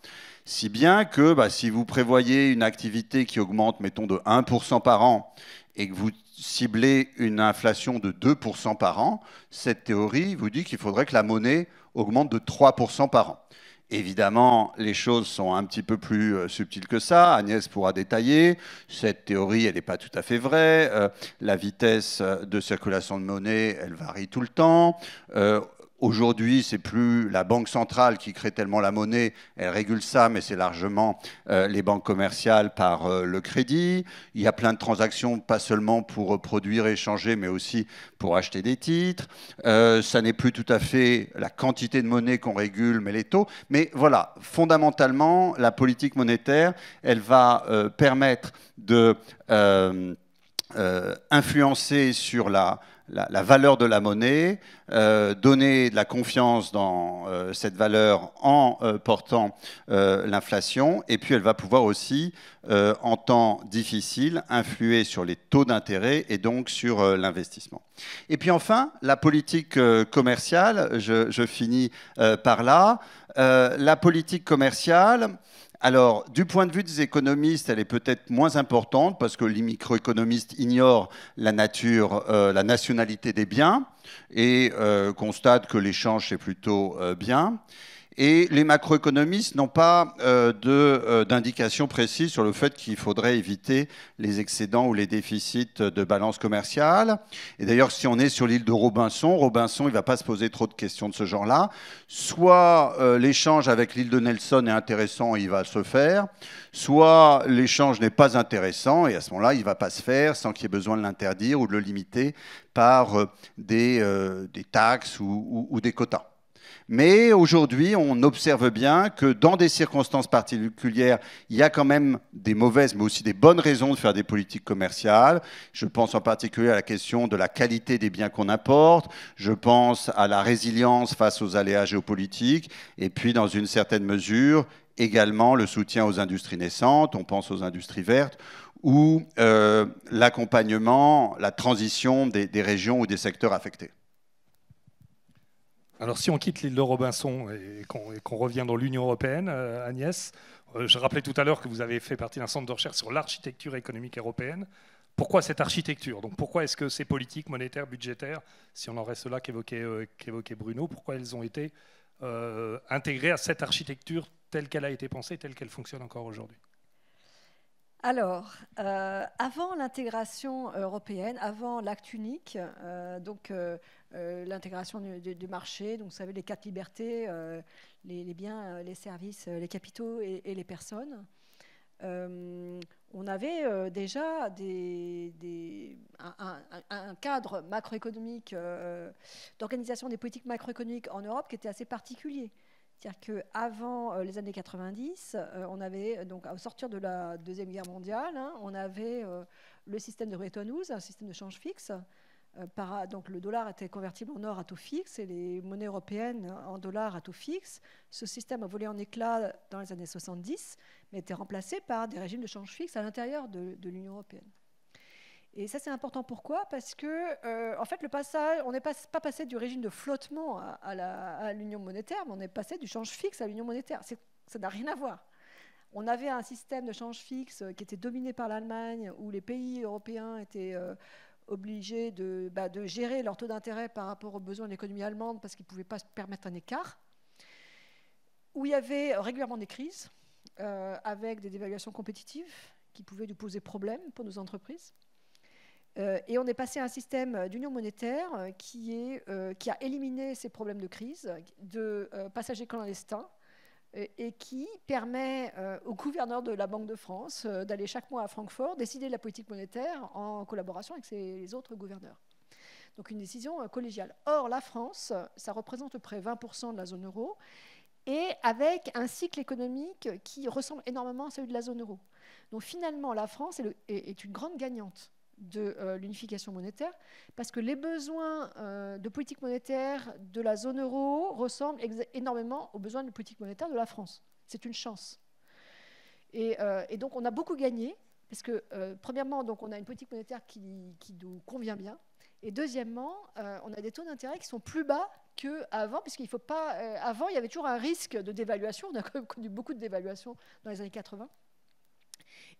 Si bien que si vous prévoyez une activité qui augmente, mettons, de 1% par an, et que vous ciblez une inflation de 2% par an, cette théorie vous dit qu'il faudrait que la monnaie augmente de 3% par an. Évidemment, les choses sont un petit peu plus subtiles que ça. Agnès pourra détailler. Cette théorie, elle n'est pas tout à fait vraie. La vitesse de circulation de monnaie, elle varie tout le temps. Aujourd'hui, c'est plus la banque centrale qui crée tellement la monnaie, elle régule ça, mais c'est largement les banques commerciales par le crédit. Il y a plein de transactions, pas seulement pour produire et échanger, mais aussi pour acheter des titres. Ça n'est plus tout à fait la quantité de monnaie qu'on régule, mais les taux. Mais voilà, fondamentalement, la politique monétaire, elle va permettre de influencer sur la valeur de la monnaie, donner de la confiance dans cette valeur en portant l'inflation, et puis elle va pouvoir aussi, en temps difficile, influer sur les taux d'intérêt et donc sur l'investissement. Et puis enfin, la politique commerciale, je finis par là. La politique commerciale, alors, du point de vue des économistes, elle est peut-être moins importante parce que les microéconomistes ignorent la nature, la nationalité des biens et constatent que l'échange, c'est plutôt bien. Et les macroéconomistes n'ont pas d'indication précise sur le fait qu'il faudrait éviter les excédents ou les déficits de balance commerciale. Et d'ailleurs, si on est sur l'île de Robinson, il ne va pas se poser trop de questions de ce genre-là. Soit l'échange avec l'île de Nelson est intéressant et il va se faire, soit l'échange n'est pas intéressant et à ce moment-là, il ne va pas se faire sans qu'il y ait besoin de l'interdire ou de le limiter par des taxes ou des quotas. Mais aujourd'hui, on observe bien que dans des circonstances particulières, il y a quand même des mauvaises, mais aussi des bonnes raisons de faire des politiques commerciales. Je pense en particulier à la question de la qualité des biens qu'on importe. Je pense à la résilience face aux aléas géopolitiques. Et puis, dans une certaine mesure, également le soutien aux industries naissantes. On pense aux industries vertes ou l'accompagnement, la transition des régions ou des secteurs affectés. Alors, si on quitte l'île de Robinson et qu'on revient dans l'Union européenne, Agnès, je rappelais tout à l'heure que vous avez fait partie d'un centre de recherche sur l'architecture économique européenne. Pourquoi cette architecture? Donc, pourquoi est-ce que ces politiques monétaires, budgétaires, si on en reste là qu'évoquait Bruno, pourquoi elles ont été intégrées à cette architecture telle qu'elle a été pensée, telle qu'elle fonctionne encore aujourd'hui? Alors, avant l'intégration européenne, avant l'acte unique, l'intégration du marché, donc vous savez les 4 libertés, les biens, les services, les capitaux et les personnes, on avait déjà un cadre macroéconomique, d'organisation des politiques macroéconomiques en Europe qui était assez particulier. C'est-à-dire qu'avant les années 90, on avait, donc au sortir de la Deuxième Guerre mondiale, on avait le système de Bretton Woods, un système de change fixe. Donc le dollar était convertible en or à taux fixe et les monnaies européennes en dollars à taux fixe. Ce système a volé en éclats dans les années 70, mais était remplacé par des régimes de change fixe à l'intérieur de l'Union européenne. Et ça, c'est important. Pourquoi? Parce que, en fait, le passage, on n'est pas passé du régime de flottement à l'union monétaire, mais on est passé du change fixe à l'union monétaire. Ça n'a rien à voir. On avait un système de change fixe qui était dominé par l'Allemagne, où les pays européens étaient obligés de gérer leur taux d'intérêt par rapport aux besoins de l'économie allemande, parce qu'ils ne pouvaient pas se permettre un écart, où il y avait régulièrement des crises, avec des dévaluations compétitives qui pouvaient nous poser problème pour nos entreprises. Et on est passé à un système d'union monétaire qui a éliminé ces problèmes de crise, de passagers clandestins, et qui permet au gouverneur de la Banque de France d'aller chaque mois à Francfort décider de la politique monétaire en collaboration avec les autres gouverneurs. Donc une décision collégiale. Or, la France, ça représente à peu près 20% de la zone euro, et avec un cycle économique qui ressemble énormément à celui de la zone euro. Donc finalement, la France est une grande gagnante de l'unification monétaire, parce que les besoins de politique monétaire de la zone euro ressemblent énormément aux besoins de politique monétaire de la France. C'est une chance. Et donc on a beaucoup gagné, parce que premièrement, donc, on a une politique monétaire qui nous convient bien, et deuxièmement, on a des taux d'intérêt qui sont plus bas qu'avant, puisqu'il faut pas... avant, il y avait toujours un risque de dévaluation, on a quand même connu beaucoup de dévaluations dans les années 80.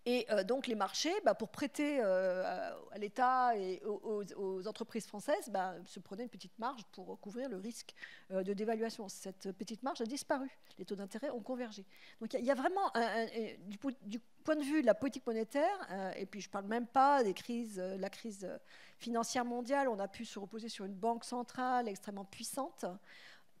Et donc les marchés, pour prêter à l'État et aux entreprises françaises, se prenaient une petite marge pour couvrir le risque de dévaluation. Cette petite marge a disparu. Les taux d'intérêt ont convergé. Donc il y a vraiment, du point de vue de la politique monétaire, et puis je ne parle même pas des crises, la crise financière mondiale, on a pu se reposer sur une banque centrale extrêmement puissante,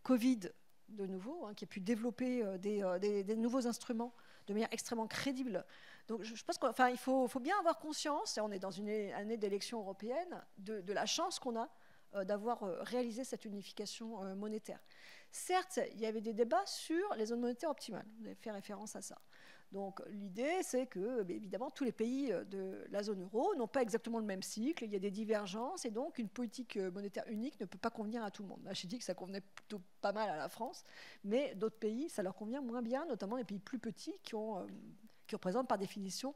Covid de nouveau, qui a pu développer des nouveaux instruments de manière extrêmement crédible. Donc je pense qu'il faut bien avoir conscience, et on est dans une année d'élection européenne, de la chance qu'on a d'avoir réalisé cette unification monétaire. Certes, il y avait des débats sur les zones monétaires optimales, vous avez fait référence à ça. Donc l'idée, c'est que, évidemment, tous les pays de la zone euro n'ont pas exactement le même cycle, il y a des divergences, et donc une politique monétaire unique ne peut pas convenir à tout le monde. Là, j'ai dit que ça convenait plutôt pas mal à la France, mais d'autres pays, ça leur convient moins bien, notamment les pays plus petits qui représentent par définition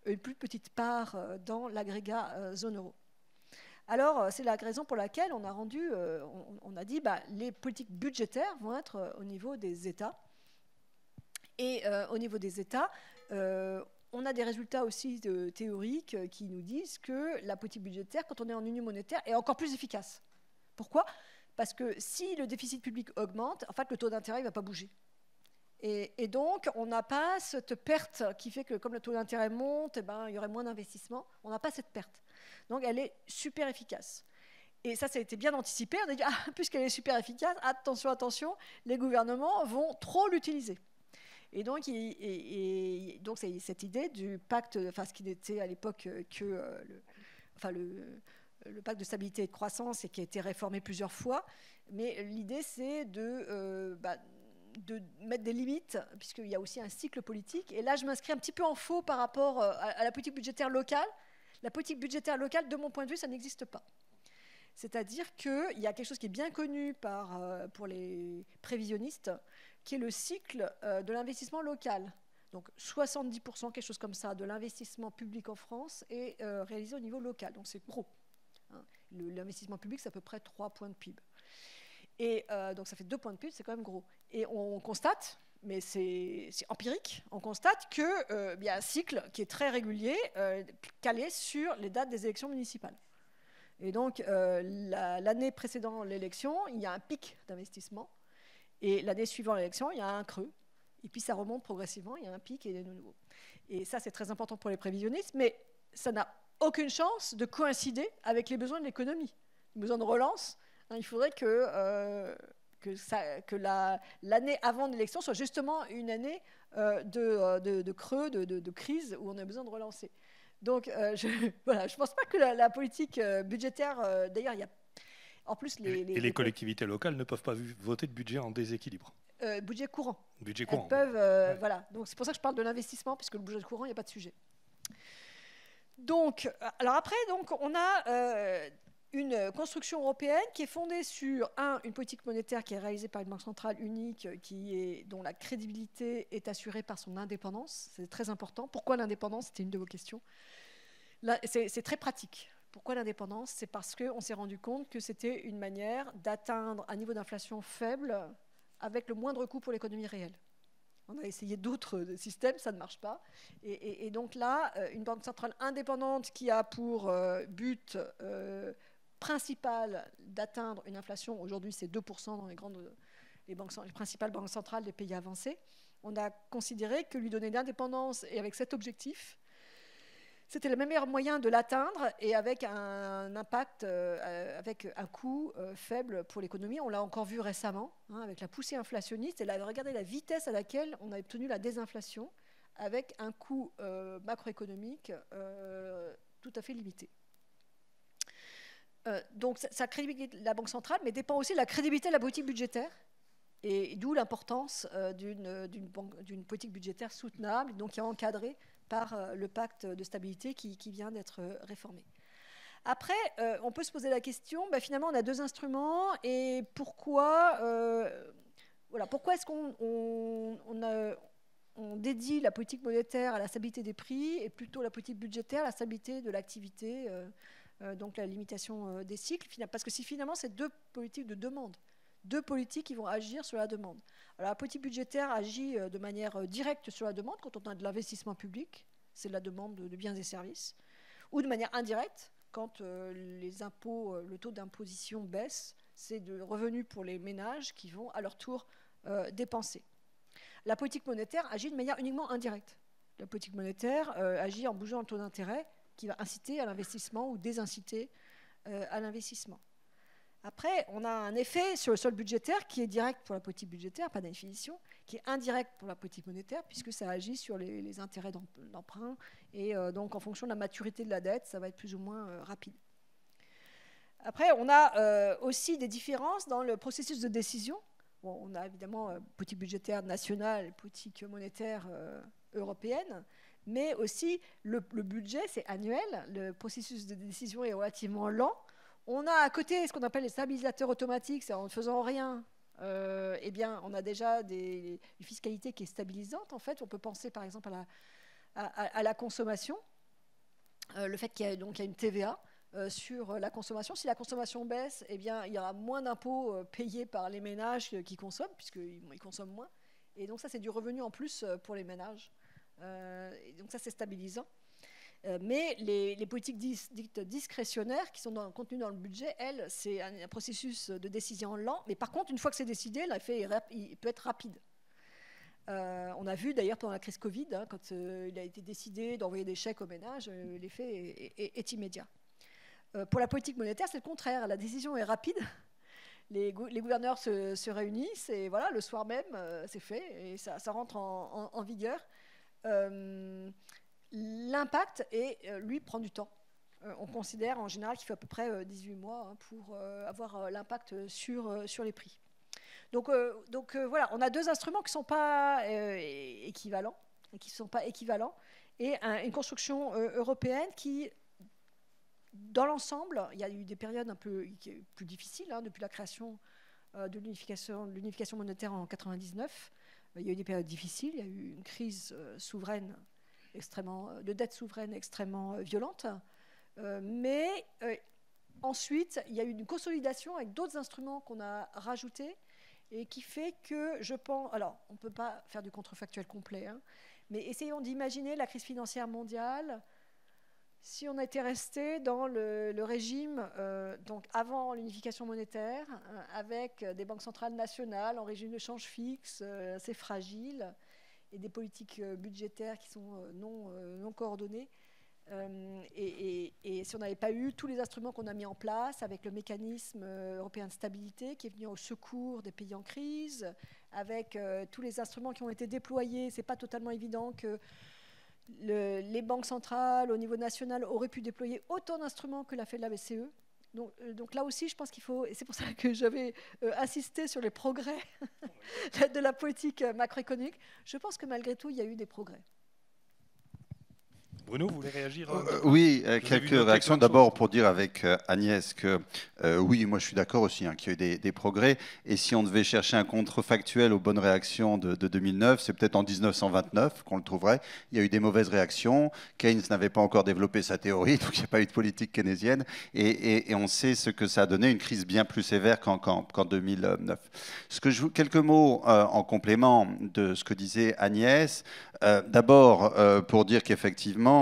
une plus petite part dans l'agrégat zone euro. Alors, c'est la raison pour laquelle on a dit les politiques budgétaires vont être au niveau des États. Et au niveau des États, on a des résultats aussi théoriques qui nous disent que la politique budgétaire, quand on est en union monétaire, est encore plus efficace. Pourquoi ? Parce que si le déficit public augmente, en fait, le taux d'intérêt ne va pas bouger. Et donc, on n'a pas cette perte qui fait que comme le taux d'intérêt monte, il y aurait moins d'investissement. On n'a pas cette perte. Donc, elle est super efficace. Et ça a été bien anticipé. On a dit, puisqu'elle est super efficace, attention, les gouvernements vont trop l'utiliser. Et donc, c'est cette idée du pacte, ce qui n'était à l'époque que le pacte de stabilité et de croissance et qui a été réformé plusieurs fois. Mais l'idée, c'est de mettre des limites, puisqu'il y a aussi un cycle politique. Et là, je m'inscris un petit peu en faux par rapport à la politique budgétaire locale. La politique budgétaire locale, de mon point de vue, ça n'existe pas. C'est-à-dire qu'il y a quelque chose qui est bien connu pour les prévisionnistes, qui est le cycle de l'investissement local. Donc 70%, quelque chose comme ça, de l'investissement public en France est réalisé au niveau local. Donc c'est gros. L'investissement public, c'est à peu près 3 points de PIB. Et donc ça fait 2 points de PIB, c'est quand même gros. Et on constate, mais c'est empirique, on constate qu'il y a un cycle qui est très régulier, calé sur les dates des élections municipales. Et donc l'année précédant l'élection, il y a un pic d'investissement. Et l'année suivant l'élection, il y a un creux. Et puis ça remonte progressivement, il y a un pic et de nouveau. Et ça, c'est très important pour les prévisionnistes, mais ça n'a aucune chance de coïncider avec les besoins de l'économie. Les besoins de relance, il faudrait que l'année avant l'élection soit justement une année de creux, de crise, où on a besoin de relancer. Donc, je ne pense pas que la politique budgétaire, d'ailleurs, il y a... En plus, les collectivités locales ne peuvent pas voter de budget en déséquilibre. Budget courant. Budget courant. Elles peuvent, voilà. Donc, c'est pour ça que je parle de l'investissement, puisque le budget courant, il n'y a pas de sujet. Donc, alors après, on a une construction européenne qui est fondée sur, une politique monétaire qui est réalisée par une banque centrale unique, dont la crédibilité est assurée par son indépendance. C'est très important. Pourquoi l'indépendance ? C'était une de vos questions. Là, c'est très pratique. Pourquoi l'indépendance ? C'est parce qu'on s'est rendu compte que c'était une manière d'atteindre un niveau d'inflation faible avec le moindre coût pour l'économie réelle. On a essayé d'autres systèmes, ça ne marche pas. Et donc là, une banque centrale indépendante qui a pour but principal d'atteindre une inflation, aujourd'hui c'est 2% dans les principales banques centrales des pays avancés, on a considéré que lui donner l'indépendance et avec cet objectif, c'était le meilleur moyen de l'atteindre et avec un impact, avec un coût faible pour l'économie. On l'a encore vu récemment, avec la poussée inflationniste. Et là, regardez la vitesse à laquelle on a obtenu la désinflation avec un coût macroéconomique tout à fait limité. Donc, ça crédibilité de la Banque centrale, mais dépend aussi de la crédibilité de la politique budgétaire. Et d'où l'importance d'une politique budgétaire soutenable, donc qui est encadrée par le pacte de stabilité qui vient d'être réformé. Après, on peut se poser la question, finalement, on a 2 instruments, et pourquoi est-ce qu'on dédie la politique monétaire à la stabilité des prix, et plutôt la politique budgétaire à la stabilité de l'activité, donc la limitation des cycles, parce que finalement, c'est 2 politiques de demande. 2 politiques qui vont agir sur la demande. Alors, la politique budgétaire agit de manière directe sur la demande quand on a de l'investissement public. c'est la demande de biens et services, ou de manière indirecte, quand les impôts, le taux d'imposition baisse, c'est de revenus pour les ménages qui vont à leur tour dépenser. La politique monétaire agit de manière uniquement indirecte. La politique monétaire agit en bougeant le taux d'intérêt qui va inciter à l'investissement ou désinciter à l'investissement. Après, on a un effet sur le solde budgétaire qui est direct pour la politique budgétaire, par définition, qui est indirect pour la politique monétaire, puisque ça agit sur les intérêts d'emprunt. Et donc, en fonction de la maturité de la dette, ça va être plus ou moins rapide. Après, on a aussi des différences dans le processus de décision. Bon, on a évidemment politique budgétaire nationale, politique monétaire européenne, mais aussi le budget, c'est annuel. Le processus de décision est relativement lent. On a à côté ce qu'on appelle les stabilisateurs automatiques, c'est en ne faisant rien, eh bien, on a déjà une fiscalité qui est stabilisante. En fait, on peut penser par exemple à la consommation, le fait qu'il y a une TVA sur la consommation. Si la consommation baisse, eh bien, il y aura moins d'impôts payés par les ménages qui consomment, puisqu'ils consomment moins. Et donc ça, c'est du revenu en plus pour les ménages. Et donc ça, c'est stabilisant. Mais les politiques dites discrétionnaires qui sont contenues dans le budget, elles, c'est un processus de décision lent. Mais par contre, une fois que c'est décidé, l'effet il peut être rapide. On a vu d'ailleurs pendant la crise Covid, hein, quand il a été décidé d'envoyer des chèques aux ménages, l'effet est immédiat. Pour la politique monétaire, c'est le contraire. La décision est rapide. Les gouverneurs se réunissent et voilà, le soir même, c'est fait et ça rentre en vigueur. L'impact, lui, prend du temps. On considère en général qu'il faut à peu près 18 mois hein, pour avoir l'impact sur les prix. Donc voilà, on a deux instruments qui ne sont pas équivalents, et une construction européenne qui, dans l'ensemble, il y a eu des périodes un peu plus difficiles hein, depuis la création de l'unification monétaire en 1999. Il y a eu des périodes difficiles, il y a eu une crise souveraine de dette souveraine extrêmement violente. Mais ensuite, il y a eu une consolidation avec d'autres instruments qu'on a rajoutés et qui fait que je pense... Alors, on ne peut pas faire du contrefactuel complet, hein, mais essayons d'imaginer la crise financière mondiale si on était resté dans le régime, donc avant l'unification monétaire, avec des banques centrales nationales en régime de change fixe, assez fragile, et des politiques budgétaires qui sont non coordonnées. Et si on n'avait pas eu tous les instruments qu'on a mis en place, avec le mécanisme européen de stabilité qui est venu au secours des pays en crise, avec tous les instruments qui ont été déployés, ce n'est pas totalement évident que les banques centrales au niveau national auraient pu déployer autant d'instruments que l'a fait la BCE. Donc là aussi, je pense qu'il faut, et c'est pour ça que j'avais insisté sur les progrès de la politique macroéconomique, je pense que malgré tout, il y a eu des progrès. Bruno, vous voulez réagir? Oui, quelques réactions. D'abord pour dire avec Agnès que oui, moi je suis d'accord aussi hein, qu'il y a eu des progrès. Et si on devait chercher un contrefactuel aux bonnes réactions de 2009, c'est peut-être en 1929 qu'on le trouverait. Il y a eu des mauvaises réactions. Keynes n'avait pas encore développé sa théorie, donc il n'y a pas eu de politique keynésienne. Et on sait ce que ça a donné, une crise bien plus sévère qu'en 2009. Quelques mots en complément de ce que disait Agnès. D'abord, pour dire qu'effectivement,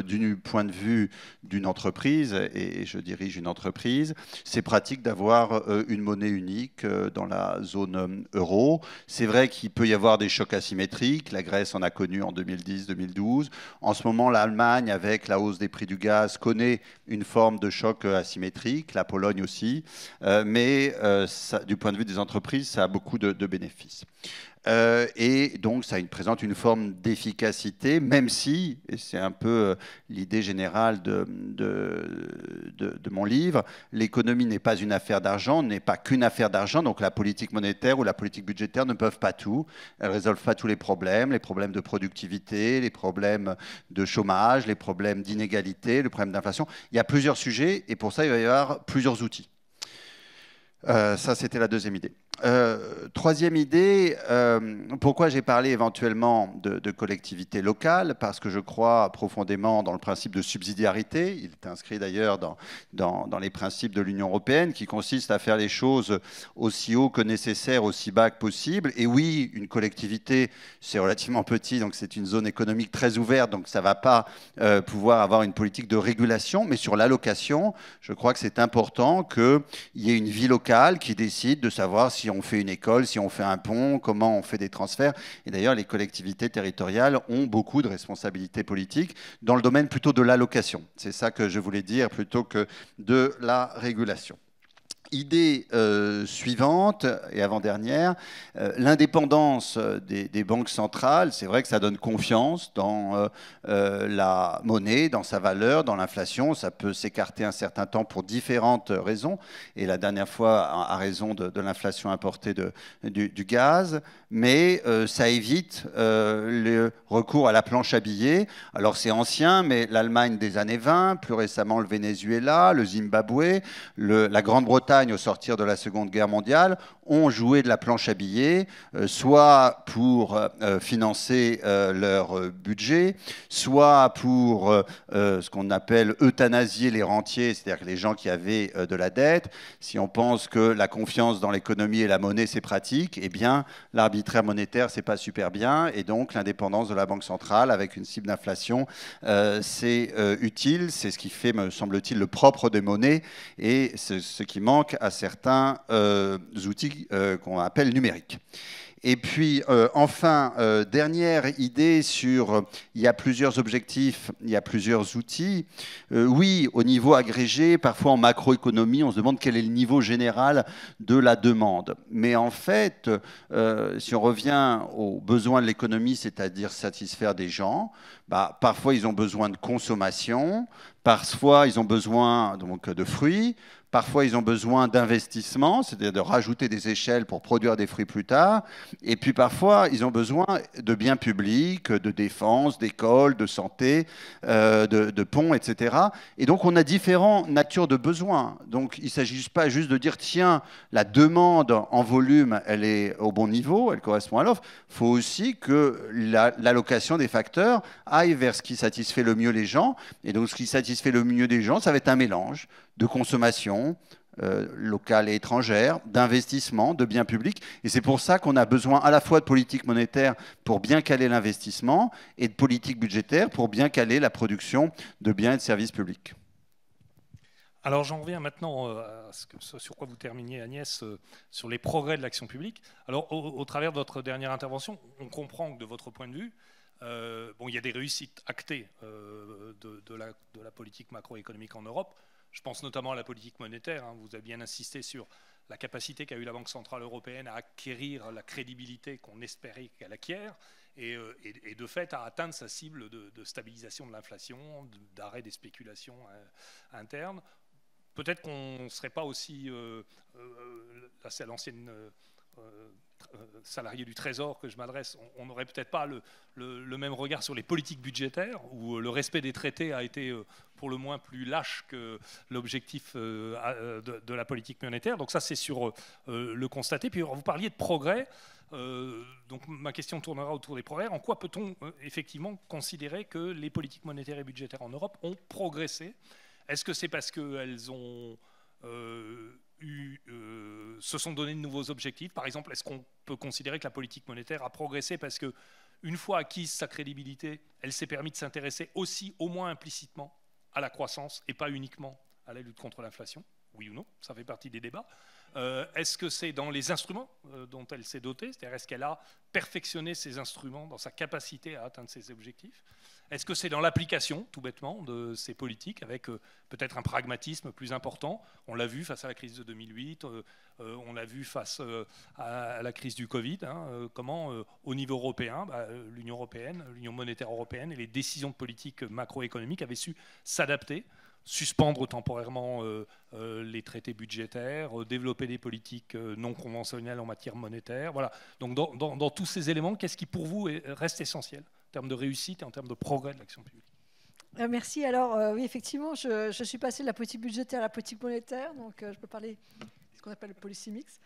du point de vue d'une entreprise, et je dirige une entreprise, c'est pratique d'avoir une monnaie unique dans la zone euro. C'est vrai qu'il peut y avoir des chocs asymétriques. La Grèce en a connu en 2010-2012. En ce moment, l'Allemagne, avec la hausse des prix du gaz, connaît une forme de choc asymétrique. La Pologne aussi. Mais du point de vue des entreprises, ça a beaucoup de bénéfices. Et donc ça présente une forme d'efficacité, même si, et c'est un peu l'idée générale de mon livre, l'économie n'est pas une affaire d'argent, n'est pas qu'une affaire d'argent, donc la politique monétaire ou la politique budgétaire ne peuvent pas tout, elles ne résolvent pas tous les problèmes de productivité, les problèmes de chômage, les problèmes d'inégalité, le problème d'inflation. Il y a plusieurs sujets et pour ça il va y avoir plusieurs outils. Ça, c'était la deuxième idée. Troisième idée, pourquoi j'ai parlé éventuellement de collectivité locale? Parce que je crois profondément dans le principe de subsidiarité. Il est inscrit d'ailleurs dans les principes de l'Union européenne, qui consiste à faire les choses aussi haut que nécessaire, aussi bas que possible. Et oui, une collectivité, c'est relativement petit, donc c'est une zone économique très ouverte, donc ça ne va pas pouvoir avoir une politique de régulation. Mais sur l'allocation, je crois que c'est important qu'il y ait une vie locale qui décide de savoir si on fait une école, si on fait un pont, comment on fait des transferts. Et d'ailleurs, les collectivités territoriales ont beaucoup de responsabilités politiques dans le domaine plutôt de l'allocation. C'est ça que je voulais dire plutôt que de la régulation. Idée suivante et avant-dernière, l'indépendance des banques centrales, c'est vrai que ça donne confiance dans la monnaie, dans sa valeur, dans l'inflation. Ça peut s'écarter un certain temps pour différentes raisons. Et la dernière fois, à raison de l'inflation importée du gaz. Mais ça évite le recours à la planche à billets. Alors c'est ancien, mais l'Allemagne des années 20, plus récemment le Venezuela, le Zimbabwe, la Grande-Bretagne au sortir de la Seconde Guerre mondiale ont joué de la planche à billets, soit pour financer leur budget, soit pour ce qu'on appelle euthanasier les rentiers, c'est-à-dire les gens qui avaient de la dette. Si on pense que la confiance dans l'économie et la monnaie, c'est pratique, eh bien, l'arbitraire monétaire, c'est pas super bien, et donc l'indépendance de la Banque centrale avec une cible d'inflation, c'est utile. C'est ce qui fait, me semble-t-il, le propre des monnaies, et ce qui manque à certains outils qu'on appelle numériques. Et puis, enfin, dernière idée sur, il y a plusieurs objectifs, il y a plusieurs outils. Oui, au niveau agrégé, parfois en macroéconomie, on se demande quel est le niveau général de la demande. Mais en fait, si on revient aux besoins de l'économie, c'est-à-dire satisfaire des gens, bah, parfois ils ont besoin de consommation, parfois ils ont besoin donc, de fruits, parfois, ils ont besoin d'investissement, c'est-à-dire de rajouter des échelles pour produire des fruits plus tard. Et puis parfois, ils ont besoin de biens publics, de défense, d'écoles, de santé, de ponts, etc. Et donc, on a différentes natures de besoins. Donc, il ne s'agit pas juste de dire, tiens, la demande en volume, elle est au bon niveau, elle correspond à l'offre. Il faut aussi que l'allocation des facteurs aille vers ce qui satisfait le mieux les gens. Et donc, ce qui satisfait le mieux des gens, ça va être un mélange de consommation locale et étrangère, d'investissement, de biens publics. Et c'est pour ça qu'on a besoin à la fois de politique monétaire pour bien caler l'investissement et de politique budgétaire pour bien caler la production de biens et de services publics. Alors j'en reviens maintenant à ce sur quoi vous terminiez, Agnès, sur les progrès de l'action publique. Alors au travers de votre dernière intervention, on comprend que de votre point de vue, bon, il y a des réussites actées de la politique macroéconomique en Europe. Je pense notamment à la politique monétaire. Hein. Vous avez bien insisté sur la capacité qu'a eu la Banque centrale européenne à acquérir la crédibilité qu'on espérait qu'elle acquiert et de fait à atteindre sa cible de stabilisation de l'inflation, d'arrêt des spéculations internes. Peut-être qu'on ne serait pas aussi... là, c'est à l'ancienne... salarié du Trésor que je m'adresse, on n'aurait peut-être pas le même regard sur les politiques budgétaires, où le respect des traités a été pour le moins plus lâche que l'objectif de la politique monétaire. Donc ça, c'est sur le constater. Puis vous parliez de progrès. Donc ma question tournera autour des progrès. En quoi peut-on effectivement considérer que les politiques monétaires et budgétaires en Europe ont progressé? Est-ce que c'est parce qu'elles ont... se sont donné de nouveaux objectifs. Par exemple, est-ce qu'on peut considérer que la politique monétaire a progressé parce qu'une fois acquise sa crédibilité, elle s'est permis de s'intéresser aussi, au moins implicitement, à la croissance et pas uniquement à la lutte contre l'inflation? Oui ou non? Ça fait partie des débats. Est-ce que c'est dans les instruments dont elle s'est dotée? C'est-à-dire, est-ce qu'elle a perfectionné ses instruments dans sa capacité à atteindre ses objectifs? Est-ce que c'est dans l'application, tout bêtement, de ces politiques, avec peut-être un pragmatisme plus important? On l'a vu face à la crise de 2008, on l'a vu face à la crise du Covid, hein, comment, au niveau européen, l'Union européenne, l'Union monétaire européenne et les décisions de politique macroéconomique avaient su s'adapter, suspendre temporairement les traités budgétaires, développer des politiques non conventionnelles en matière monétaire. Voilà. Donc dans tous ces éléments, qu'est-ce qui pour vous reste essentiel en termes de réussite et en termes de progrès de l'action publique? Merci. Alors oui, effectivement, je suis passée de la politique budgétaire à la politique monétaire, donc je peux parler de ce qu'on appelle le policy mix.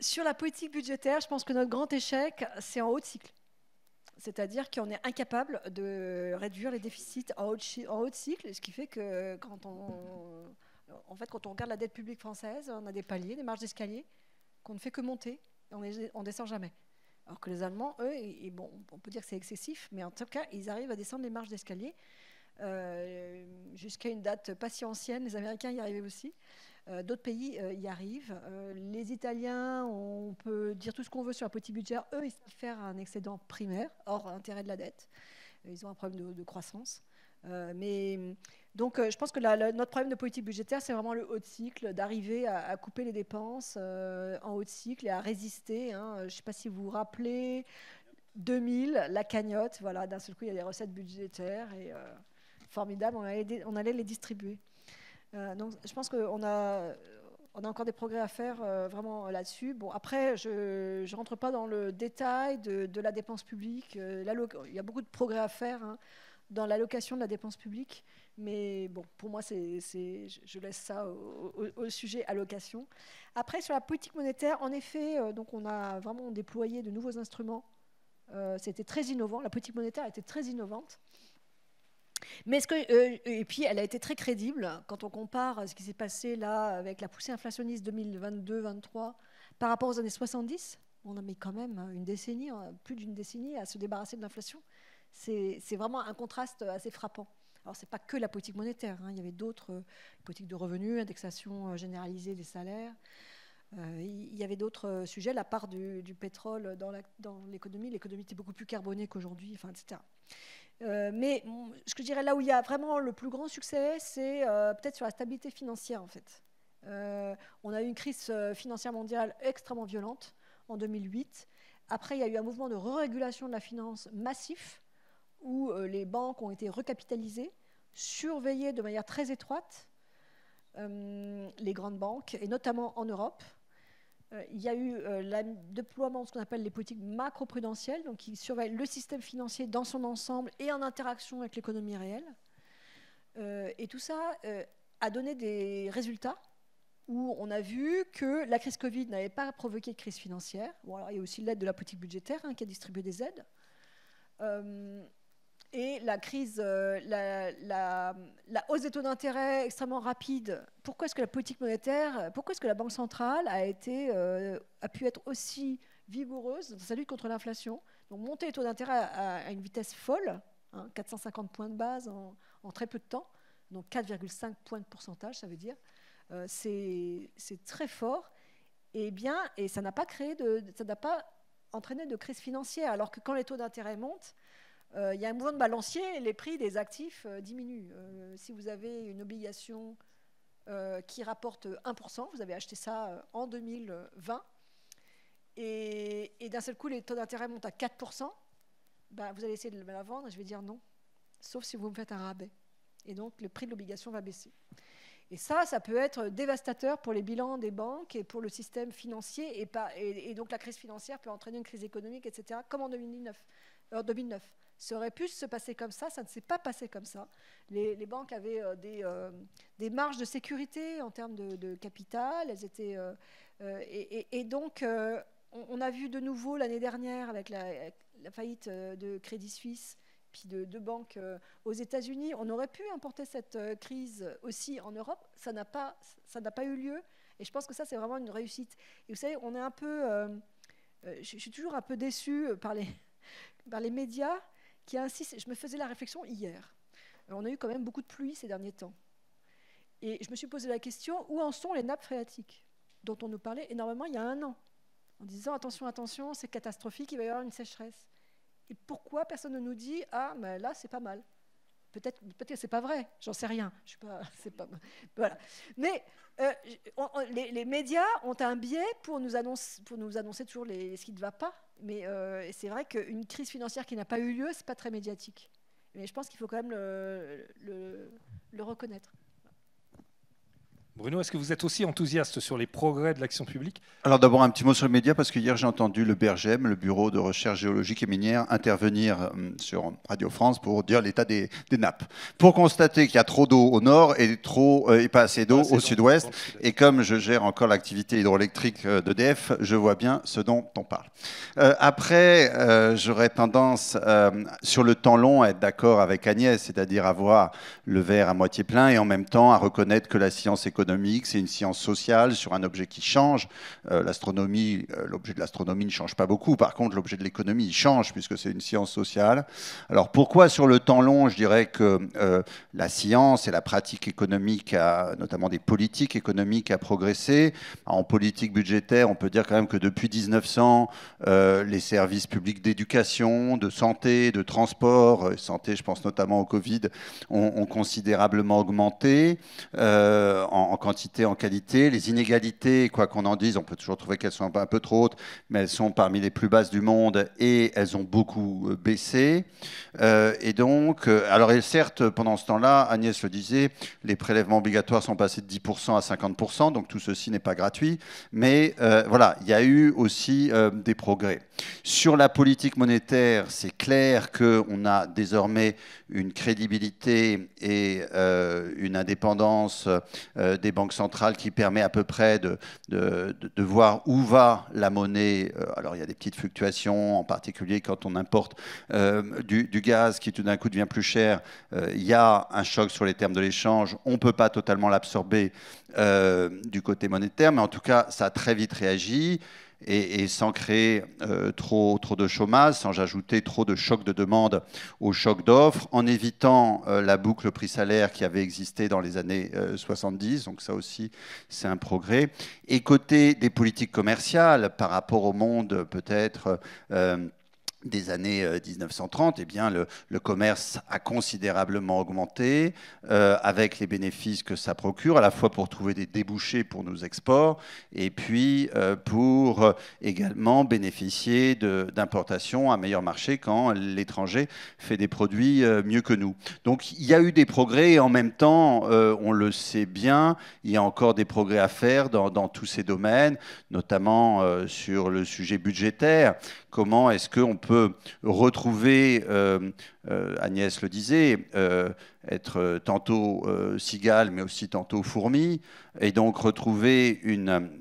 Sur la politique budgétaire, je pense que notre grand échec, c'est en haut de cycle. C'est-à-dire qu'on est incapable de réduire les déficits en haut de cycle, ce qui fait que quand on regarde la dette publique française, on a des paliers, des marges d'escalier qu'on ne fait que monter, on ne descend jamais. Alors que les Allemands, eux, bon, on peut dire que c'est excessif, mais en tout cas, ils arrivent à descendre les marges d'escalier. Jusqu'à une date pas si ancienne, les Américains y arrivaient aussi. D'autres pays y arrivent. Les Italiens, on peut dire tout ce qu'on veut sur la politique budgétaire. Eux, ils savent faire un excédent primaire, hors intérêt de la dette. Ils ont un problème de croissance. Donc, je pense que notre problème de politique budgétaire, c'est vraiment le haut de cycle, d'arriver à couper les dépenses en haut de cycle et à résister. Je ne sais pas si vous vous rappelez, 2000, la cagnotte, voilà, d'un seul coup, il y a des recettes budgétaires et formidable, on allait les distribuer. Donc, je pense qu'on a encore des progrès à faire vraiment là-dessus. Bon, après, je ne rentre pas dans le détail de la dépense publique. Il y a beaucoup de progrès à faire dans l'allocation de la dépense publique. Mais bon, pour moi, je laisse ça au sujet allocation. Après, sur la politique monétaire, en effet, donc on a vraiment déployé de nouveaux instruments. C'était très innovant. La politique monétaire était très innovante. Mais et puis, elle a été très crédible quand on compare ce qui s'est passé là avec la poussée inflationniste 2022-2023 par rapport aux années 70. On a mis quand même une décennie, plus d'une décennie, à se débarrasser de l'inflation. C'est vraiment un contraste assez frappant. Alors, ce n'est pas que la politique monétaire. Il y avait d'autres politiques de revenus, indexation généralisée des salaires. Il y avait d'autres sujets, la part du pétrole dans l'économie. L'économie était beaucoup plus carbonée qu'aujourd'hui, etc. Mais ce que je dirais là où il y a vraiment le plus grand succès, c'est peut-être sur la stabilité financière en fait. On a eu une crise financière mondiale extrêmement violente en 2008. Après, il y a eu un mouvement de régulation de la finance massif où les banques ont été recapitalisées, surveillées de manière très étroite, les grandes banques, et notamment en Europe. Il y a eu le déploiement de ce qu'on appelle les politiques macro-prudentielles, donc qui surveillent le système financier dans son ensemble et en interaction avec l'économie réelle. Et tout ça a donné des résultats où on a vu que la crise Covid n'avait pas provoqué de crise financière. Bon, alors, il y a aussi l'aide de la politique budgétaire qui a distribué des aides. Et la crise, la hausse des taux d'intérêt extrêmement rapide. Pourquoi est-ce que la politique monétaire, pourquoi est-ce que la Banque centrale a pu être aussi vigoureuse dans sa lutte contre l'inflation? Donc monter les taux d'intérêt à une vitesse folle, 450 points de base en très peu de temps, donc 4,5 points de pourcentage, ça veut dire. C'est très fort. Et ça n'a pas entraîné de crise financière, alors que quand les taux d'intérêt montent, il y a un mouvement de balancier et les prix des actifs diminuent. Si vous avez une obligation qui rapporte 1%, vous avez acheté ça en 2020, et d'un seul coup, les taux d'intérêt montent à 4%, vous allez essayer de la vendre, et je vais dire non, sauf si vous me faites un rabais. Et donc, le prix de l'obligation va baisser. Et ça peut être dévastateur pour les bilans des banques et pour le système financier, et donc la crise financière peut entraîner une crise économique, etc., comme en 2009. Ça aurait pu se passer comme ça ne s'est pas passé comme ça. Les banques avaient des marges de sécurité en termes de capital. Elles étaient, et donc, on a vu de nouveau l'année dernière avec la faillite de Crédit Suisse, puis de banques aux États-Unis. On aurait pu importer cette crise aussi en Europe. Ça n'a pas eu lieu. Et je pense que ça, c'est vraiment une réussite. Et vous savez, on est un peu... je suis toujours un peu déçue par les médias qui insistent. Je me faisais la réflexion hier. On a eu quand même beaucoup de pluie ces derniers temps. Et je me suis posé la question, où en sont les nappes phréatiques dont on nous parlait énormément il y a 1 an, en disant attention, attention, c'est catastrophique, il va y avoir une sécheresse. Et pourquoi personne ne nous dit mais là c'est pas mal. Peut-être que c'est pas vrai, j'en sais rien. C'est pas voilà. Mais les médias ont un biais pour nous annoncer toujours ce qui ne va pas. Mais c'est vrai qu'une crise financière qui n'a pas eu lieu, c'est pas très médiatique. Mais je pense qu'il faut quand même le reconnaître. Bruno, est-ce que vous êtes aussi enthousiaste sur les progrès de l'action publique? Alors d'abord un petit mot sur les médias, parce que hier j'ai entendu le BRGM, le Bureau de recherche géologique et minière, intervenir sur Radio France pour dire l'état des nappes. Pour constater qu'il y a trop d'eau au nord et pas assez d'eau au sud-ouest. Et comme je gère encore l'activité hydroélectrique d'EDF, je vois bien ce dont on parle. Après, j'aurais tendance, sur le temps long, à être d'accord avec Agnès, c'est-à-dire avoir le verre à moitié plein et en même temps à reconnaître que la science économique, c'est une science sociale sur un objet qui change. L'astronomie, l'objet de l'astronomie ne change pas beaucoup. Par contre, l'objet de l'économie, il change puisque c'est une science sociale. Alors pourquoi sur le temps long, je dirais que la science et la pratique économique, notamment des politiques économiques, a progressé. En politique budgétaire, on peut dire quand même que depuis 1900, les services publics d'éducation, de santé, de transport, santé, je pense notamment au Covid, ont considérablement augmenté en quantité, en qualité. Les inégalités, quoi qu'on en dise, on peut toujours trouver qu'elles sont un peu trop hautes, mais elles sont parmi les plus basses du monde et elles ont beaucoup baissé. Et donc, alors certes, pendant ce temps-là, Agnès le disait, les prélèvements obligatoires sont passés de 10% à 50%, donc tout ceci n'est pas gratuit, mais voilà, il y a eu aussi des progrès. Sur la politique monétaire, c'est clair qu'on a désormais une crédibilité et une indépendance des banques centrales qui permet à peu près de voir où va la monnaie. Alors il y a des petites fluctuations, en particulier quand on importe du gaz qui tout d'un coup devient plus cher. Il y a un choc sur les termes de l'échange. On ne peut pas totalement l'absorber du côté monétaire, mais en tout cas, ça a très vite réagi. Et sans créer trop de chômage, sans ajouter trop de choc de demande au choc d'offres, en évitant la boucle prix-salaire qui avait existé dans les années 70. Donc ça aussi, c'est un progrès. Et côté des politiques commerciales, par rapport au monde peut-être des années 1930, eh bien, le commerce a considérablement augmenté avec les bénéfices que ça procure, à la fois pour trouver des débouchés pour nos exports et puis pour également bénéficier d'importations à meilleur marché quand l'étranger fait des produits mieux que nous. Donc il y a eu des progrès et en même temps, on le sait bien, il y a encore des progrès à faire dans tous ces domaines, notamment sur le sujet budgétaire. Comment est-ce qu'on peut retrouver, Agnès le disait, être tantôt cigale, mais aussi tantôt fourmi, et donc retrouver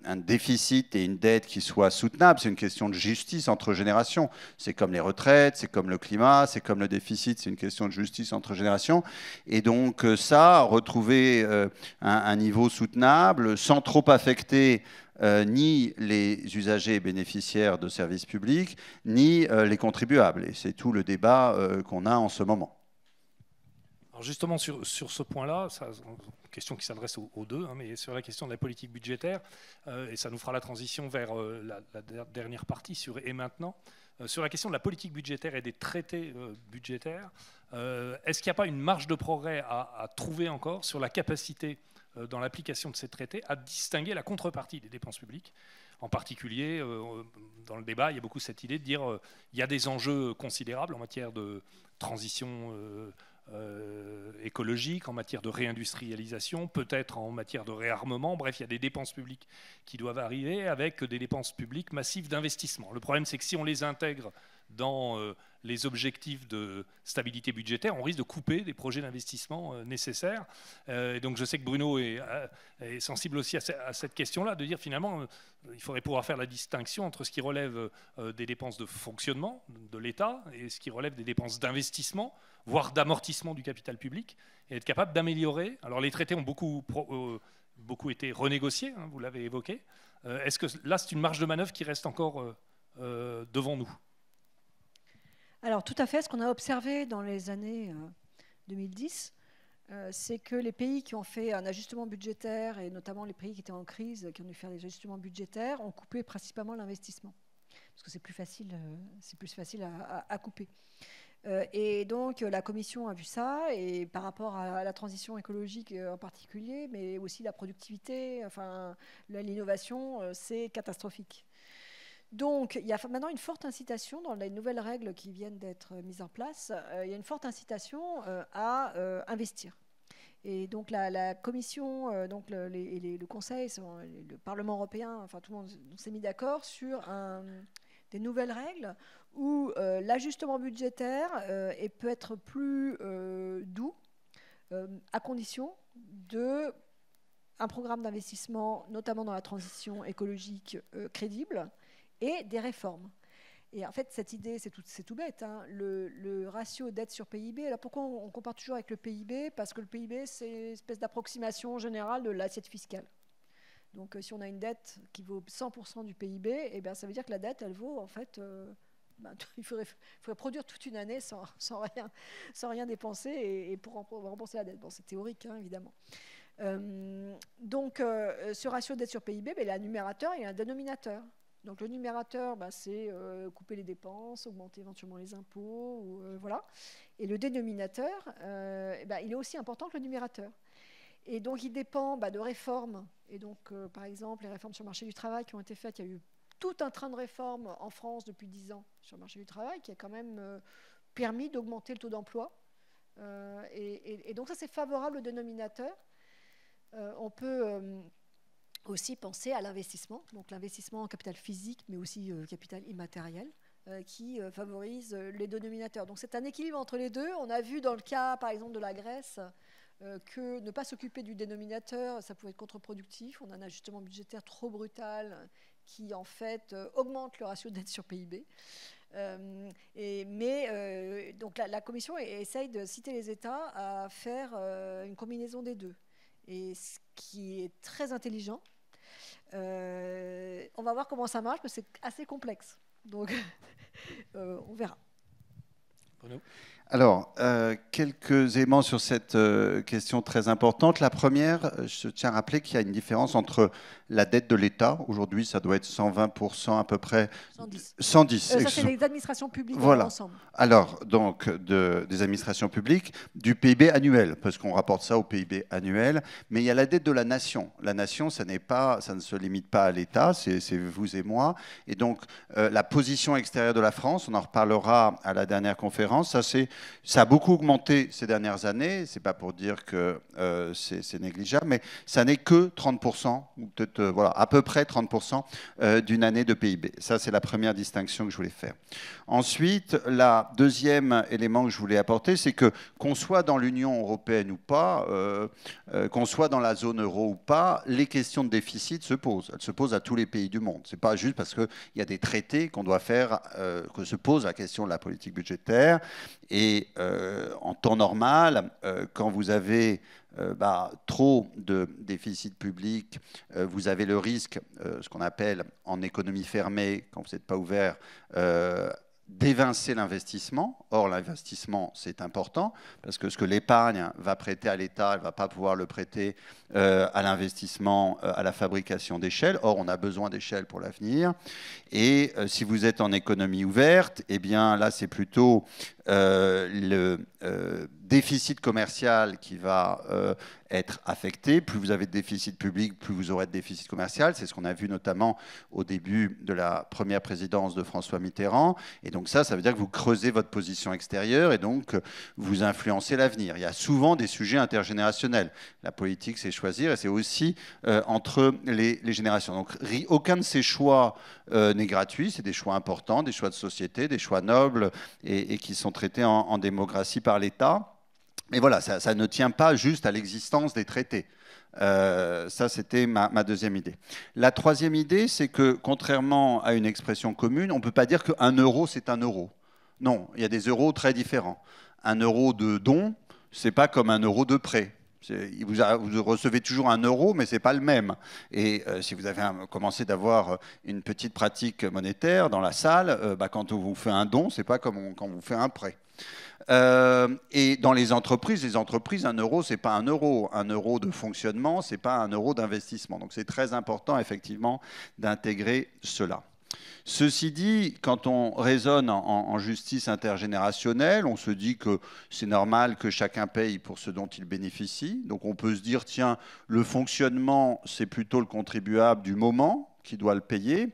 un déficit et une dette qui soient soutenables. C'est une question de justice entre générations. C'est comme les retraites, c'est comme le climat, c'est comme le déficit, c'est une question de justice entre générations. Et donc ça, retrouver un niveau soutenable, sans trop affecter ni les usagers et bénéficiaires de services publics, ni les contribuables. Et c'est tout le débat qu'on a en ce moment. Alors justement, sur ce point-là, une question qui s'adresse aux deux, hein, mais sur la question de la politique budgétaire, et ça nous fera la transition vers la dernière partie sur « Et maintenant ». Sur la question de la politique budgétaire et des traités budgétaires, est-ce qu'il n'y a pas une marge de progrès à trouver encore sur la capacité dans l'application de ces traités à distinguer la contrepartie des dépenses publiques? En particulier, dans le débat, il y a beaucoup cette idée de dire qu'il y a des enjeux considérables en matière de transition écologique, en matière de réindustrialisation, peut-être en matière de réarmement. Bref, il y a des dépenses publiques qui doivent arriver avec des dépenses publiques massives d'investissement. Le problème, c'est que si on les intègre dans les objectifs de stabilité budgétaire, on risque de couper des projets d'investissement nécessaires. Et donc je sais que Bruno est sensible aussi à cette question-là, de dire finalement il faudrait pouvoir faire la distinction entre ce qui relève des dépenses de fonctionnement de l'État et ce qui relève des dépenses d'investissement, voire d'amortissement du capital public, et être capable d'améliorer. Alors les traités ont beaucoup été renégociés, hein, vous l'avez évoqué. Est-ce que là c'est une marge de manœuvre qui reste encore devant nous? Alors tout à fait, ce qu'on a observé dans les années 2010, c'est que les pays qui ont fait un ajustement budgétaire, et notamment les pays qui étaient en crise, qui ont dû faire des ajustements budgétaires, ont coupé principalement l'investissement. Parce que c'est plus facile à couper. Et donc la Commission a vu ça, et par rapport à la transition écologique en particulier, mais aussi la productivité, enfin l'innovation, c'est catastrophique. Donc, il y a maintenant une forte incitation dans les nouvelles règles qui viennent d'être mises en place. Il y a une forte incitation à investir. Et donc la Commission, donc le Conseil, le Parlement européen, enfin tout le monde s'est mis d'accord sur des nouvelles règles où l'ajustement budgétaire peut être plus doux, à condition un programme d'investissement, notamment dans la transition écologique crédible, et des réformes. Et en fait, cette idée, c'est tout bête, hein. Le ratio dette sur PIB. Alors pourquoi on compare toujours avec le PIB? Parce que le PIB, c'est une espèce d'approximation générale de l'assiette fiscale. Donc si on a une dette qui vaut 100% du PIB, eh bien, ça veut dire que la dette, elle vaut en fait... il faudrait produire toute une année sans rien dépenser et pour rembourser la dette. Bon, c'est théorique, hein, évidemment. Donc, ce ratio dette sur PIB, il y a un numérateur et un dénominateur. Donc, le numérateur, c'est couper les dépenses, augmenter éventuellement les impôts, voilà. Et le dénominateur, il est aussi important que le numérateur. Et donc, il dépend de réformes. Et donc, par exemple, les réformes sur le marché du travail qui ont été faites, il y a eu tout un train de réformes en France depuis 10 ans sur le marché du travail qui a quand même permis d'augmenter le taux d'emploi. Et donc, ça, c'est favorable au dénominateur. On peut aussi penser à l'investissement, donc l'investissement en capital physique, mais aussi capital immatériel, qui favorise les dénominateurs. Donc c'est un équilibre entre les deux. On a vu dans le cas, par exemple, de la Grèce, que ne pas s'occuper du dénominateur, ça pouvait être contre-productif. On a un ajustement budgétaire trop brutal qui, en fait, augmente le ratio de dette sur PIB. Donc la Commission essaye de citer les États à faire une combinaison des deux. Et ce qui est très intelligent. On va voir comment ça marche, mais c'est assez complexe. Donc, on verra. Bruno ? Alors, quelques éléments sur cette question très importante. La première, je tiens à rappeler qu'il y a une différence entre la dette de l'État. Aujourd'hui, ça doit être 120% à peu près. 110. 110. Ça, c'est les administrations publiques voilà. ensemble. Alors, donc, des administrations publiques, du PIB annuel, parce qu'on rapporte ça au PIB annuel. Mais il y a la dette de la nation. La nation, ça ne se limite pas à l'État, c'est vous et moi. Et donc, la position extérieure de la France, on en reparlera à la dernière conférence, ça a beaucoup augmenté ces dernières années. Ce n'est pas pour dire que c'est négligeable, mais ça n'est que 30%, ou peut-être à peu près 30% d'une année de PIB. Ça, c'est la première distinction que je voulais faire. Ensuite, le deuxième élément que je voulais apporter, c'est que qu'on soit dans l'Union européenne ou pas, qu'on soit dans la zone euro ou pas, les questions de déficit se posent. Elles se posent à tous les pays du monde. Ce n'est pas juste parce qu'il y a des traités qu'on doit faire que se pose la question de la politique budgétaire. Et en temps normal, quand vous avez trop de déficit public, vous avez le risque, ce qu'on appelle en économie fermée, quand vous n'êtes pas ouvert, d'évincer l'investissement. Or, l'investissement, c'est important, parce que ce que l'épargne va prêter à l'État, elle ne va pas pouvoir le prêter à l'investissement, à la fabrication d'échelles. Or, on a besoin d'échelles pour l'avenir. Et si vous êtes en économie ouverte, eh bien là, c'est plutôt le déficit commercial qui va être affecté. Plus vous avez de déficit public, plus vous aurez de déficit commercial. C'est ce qu'on a vu notamment au début de la première présidence de François Mitterrand. Et donc ça veut dire que vous creusez votre position extérieure et donc vous influencez l'avenir. Il y a souvent des sujets intergénérationnels. La politique, c'est choisir et c'est aussi entre les générations. Donc aucun de ces choix n'est gratuit. C'est des choix importants, des choix de société, des choix nobles et qui sont traités en démocratie par l'État. Mais voilà, ça ne tient pas juste à l'existence des traités. Ça, c'était ma deuxième idée. La troisième idée, c'est que, contrairement à une expression commune, on ne peut pas dire qu'un euro, c'est un euro. Non, il y a des euros très différents. Un euro de don, ce n'est pas comme un euro de prêt. Vous recevez toujours un euro, mais ce n'est pas le même. Et si vous avez commencé d'avoir une petite pratique monétaire dans la salle, quand on vous fait un don, ce n'est pas comme quand on vous fait un prêt. Et dans les entreprises, un euro, ce n'est pas un euro. Un euro de fonctionnement, ce n'est pas un euro d'investissement. Donc c'est très important, effectivement, d'intégrer cela. Ceci dit, quand on raisonne en justice intergénérationnelle, on se dit que c'est normal que chacun paye pour ce dont il bénéficie. Donc on peut se dire, tiens, le fonctionnement, c'est plutôt le contribuable du moment qui doit le payer.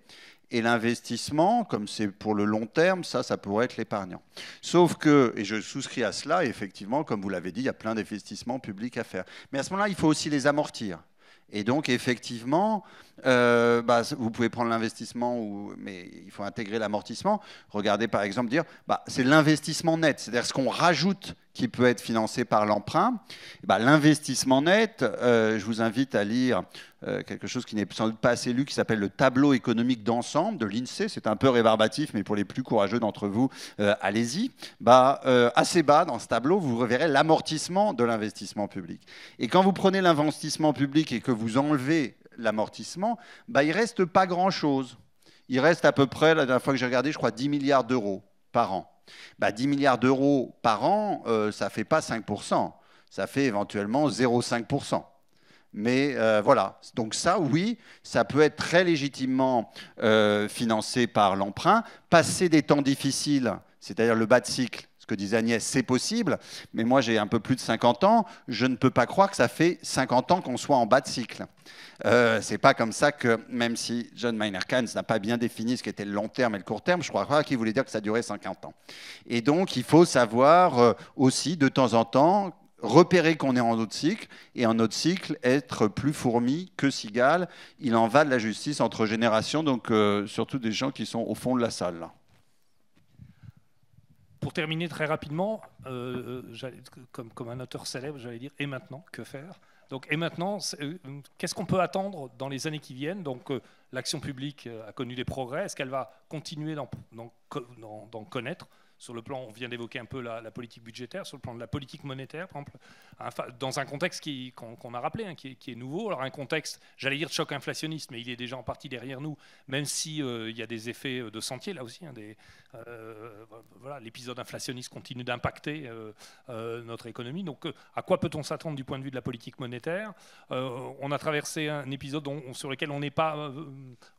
Et l'investissement, comme c'est pour le long terme, ça pourrait être l'épargnant. Sauf que, et je souscris à cela, effectivement, comme vous l'avez dit, il y a plein d'investissements publics à faire. Mais à ce moment-là, il faut aussi les amortir. Et donc, effectivement, vous pouvez prendre l'investissement, mais il faut intégrer l'amortissement. Regardez, par exemple, dire, c'est l'investissement net, c'est-à-dire ce qu'on rajoute qui peut être financé par l'emprunt. L'investissement net, je vous invite à lire quelque chose qui n'est sans doute pas assez lu, qui s'appelle le tableau économique d'ensemble de l'INSEE. C'est un peu rébarbatif, mais pour les plus courageux d'entre vous, allez-y. Assez bas dans ce tableau, vous reverrez l'amortissement de l'investissement public. Et quand vous prenez l'investissement public et que vous enlevez l'amortissement, il ne reste pas grand-chose. Il reste à peu près, la dernière fois que j'ai regardé, je crois 10 milliards d'euros par an. 10 milliards d'euros par an, ça ne fait pas 5%. Ça fait éventuellement 0,5%. Mais voilà, donc ça, oui, ça peut être très légitimement financé par l'emprunt. Passer des temps difficiles, c'est-à-dire le bas de cycle, ce que disait Agnès, c'est possible, mais moi j'ai un peu plus de 50 ans, je ne peux pas croire que ça fait 50 ans qu'on soit en bas de cycle. C'est pas comme ça que, même si John Maynard Keynes n'a pas bien défini ce qu'était le long terme et le court terme, je crois pas qu'il voulait dire que ça durait 50 ans. Et donc il faut savoir aussi de temps en temps repérer qu'on est en autre cycle, et en autre cycle, être plus fourmi que cigale. Il en va de la justice entre générations, donc surtout des gens qui sont au fond de la salle. Là. Pour terminer très rapidement, comme un auteur célèbre, j'allais dire « et maintenant, que faire ?» Donc, et maintenant, qu'est-ce qu'on peut attendre dans les années qui viennent? Donc, l'action publique a connu des progrès. Est-ce qu'elle va continuer d'en connaître? Sur le plan, on vient d'évoquer un peu la politique budgétaire, sur le plan de la politique monétaire, par exemple, dans un contexte qu'on a rappelé, qui est nouveau. Alors un contexte, j'allais dire de choc inflationniste, mais il est déjà en partie derrière nous, même si il y a des effets de sentier là aussi. Voilà, l'épisode inflationniste continue d'impacter notre économie. Donc, à quoi peut-on s'attendre du point de vue de la politique monétaire? On a traversé un épisode sur lequel on n'est pas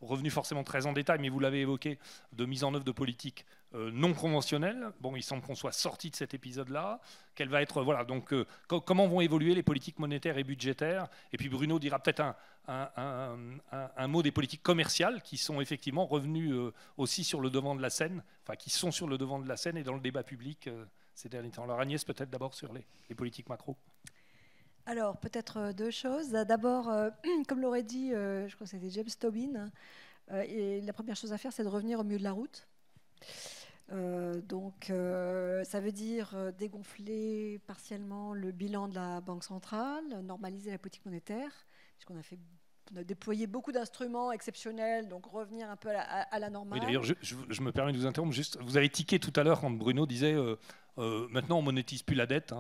revenu forcément très en détail, mais vous l'avez évoqué, de mise en œuvre de politiques non conventionnelles. Bon, il semble qu'on soit sorti de cet épisode-là. Quelle va être, voilà, donc comment vont évoluer les politiques monétaires et budgétaires? Et puis Bruno dira peut-être un mot des politiques commerciales qui sont effectivement revenues aussi sur le devant de la scène, enfin qui sont sur le devant de la scène et dans le débat public ces derniers temps. Alors Agnès, peut-être d'abord sur les politiques macro. Alors, peut-être deux choses. D'abord, comme l'aurait dit, je crois que c'était James Tobin, et la première chose à faire, c'est de revenir au milieu de la route. Donc, ça veut dire dégonfler partiellement le bilan de la Banque centrale, normaliser la politique monétaire, puisqu'on a déployé beaucoup d'instruments exceptionnels, donc revenir un peu à la normale. Oui, d'ailleurs, je me permets de vous interrompre. Juste, vous avez tiqué tout à l'heure quand Bruno disait maintenant on monétise plus la dette,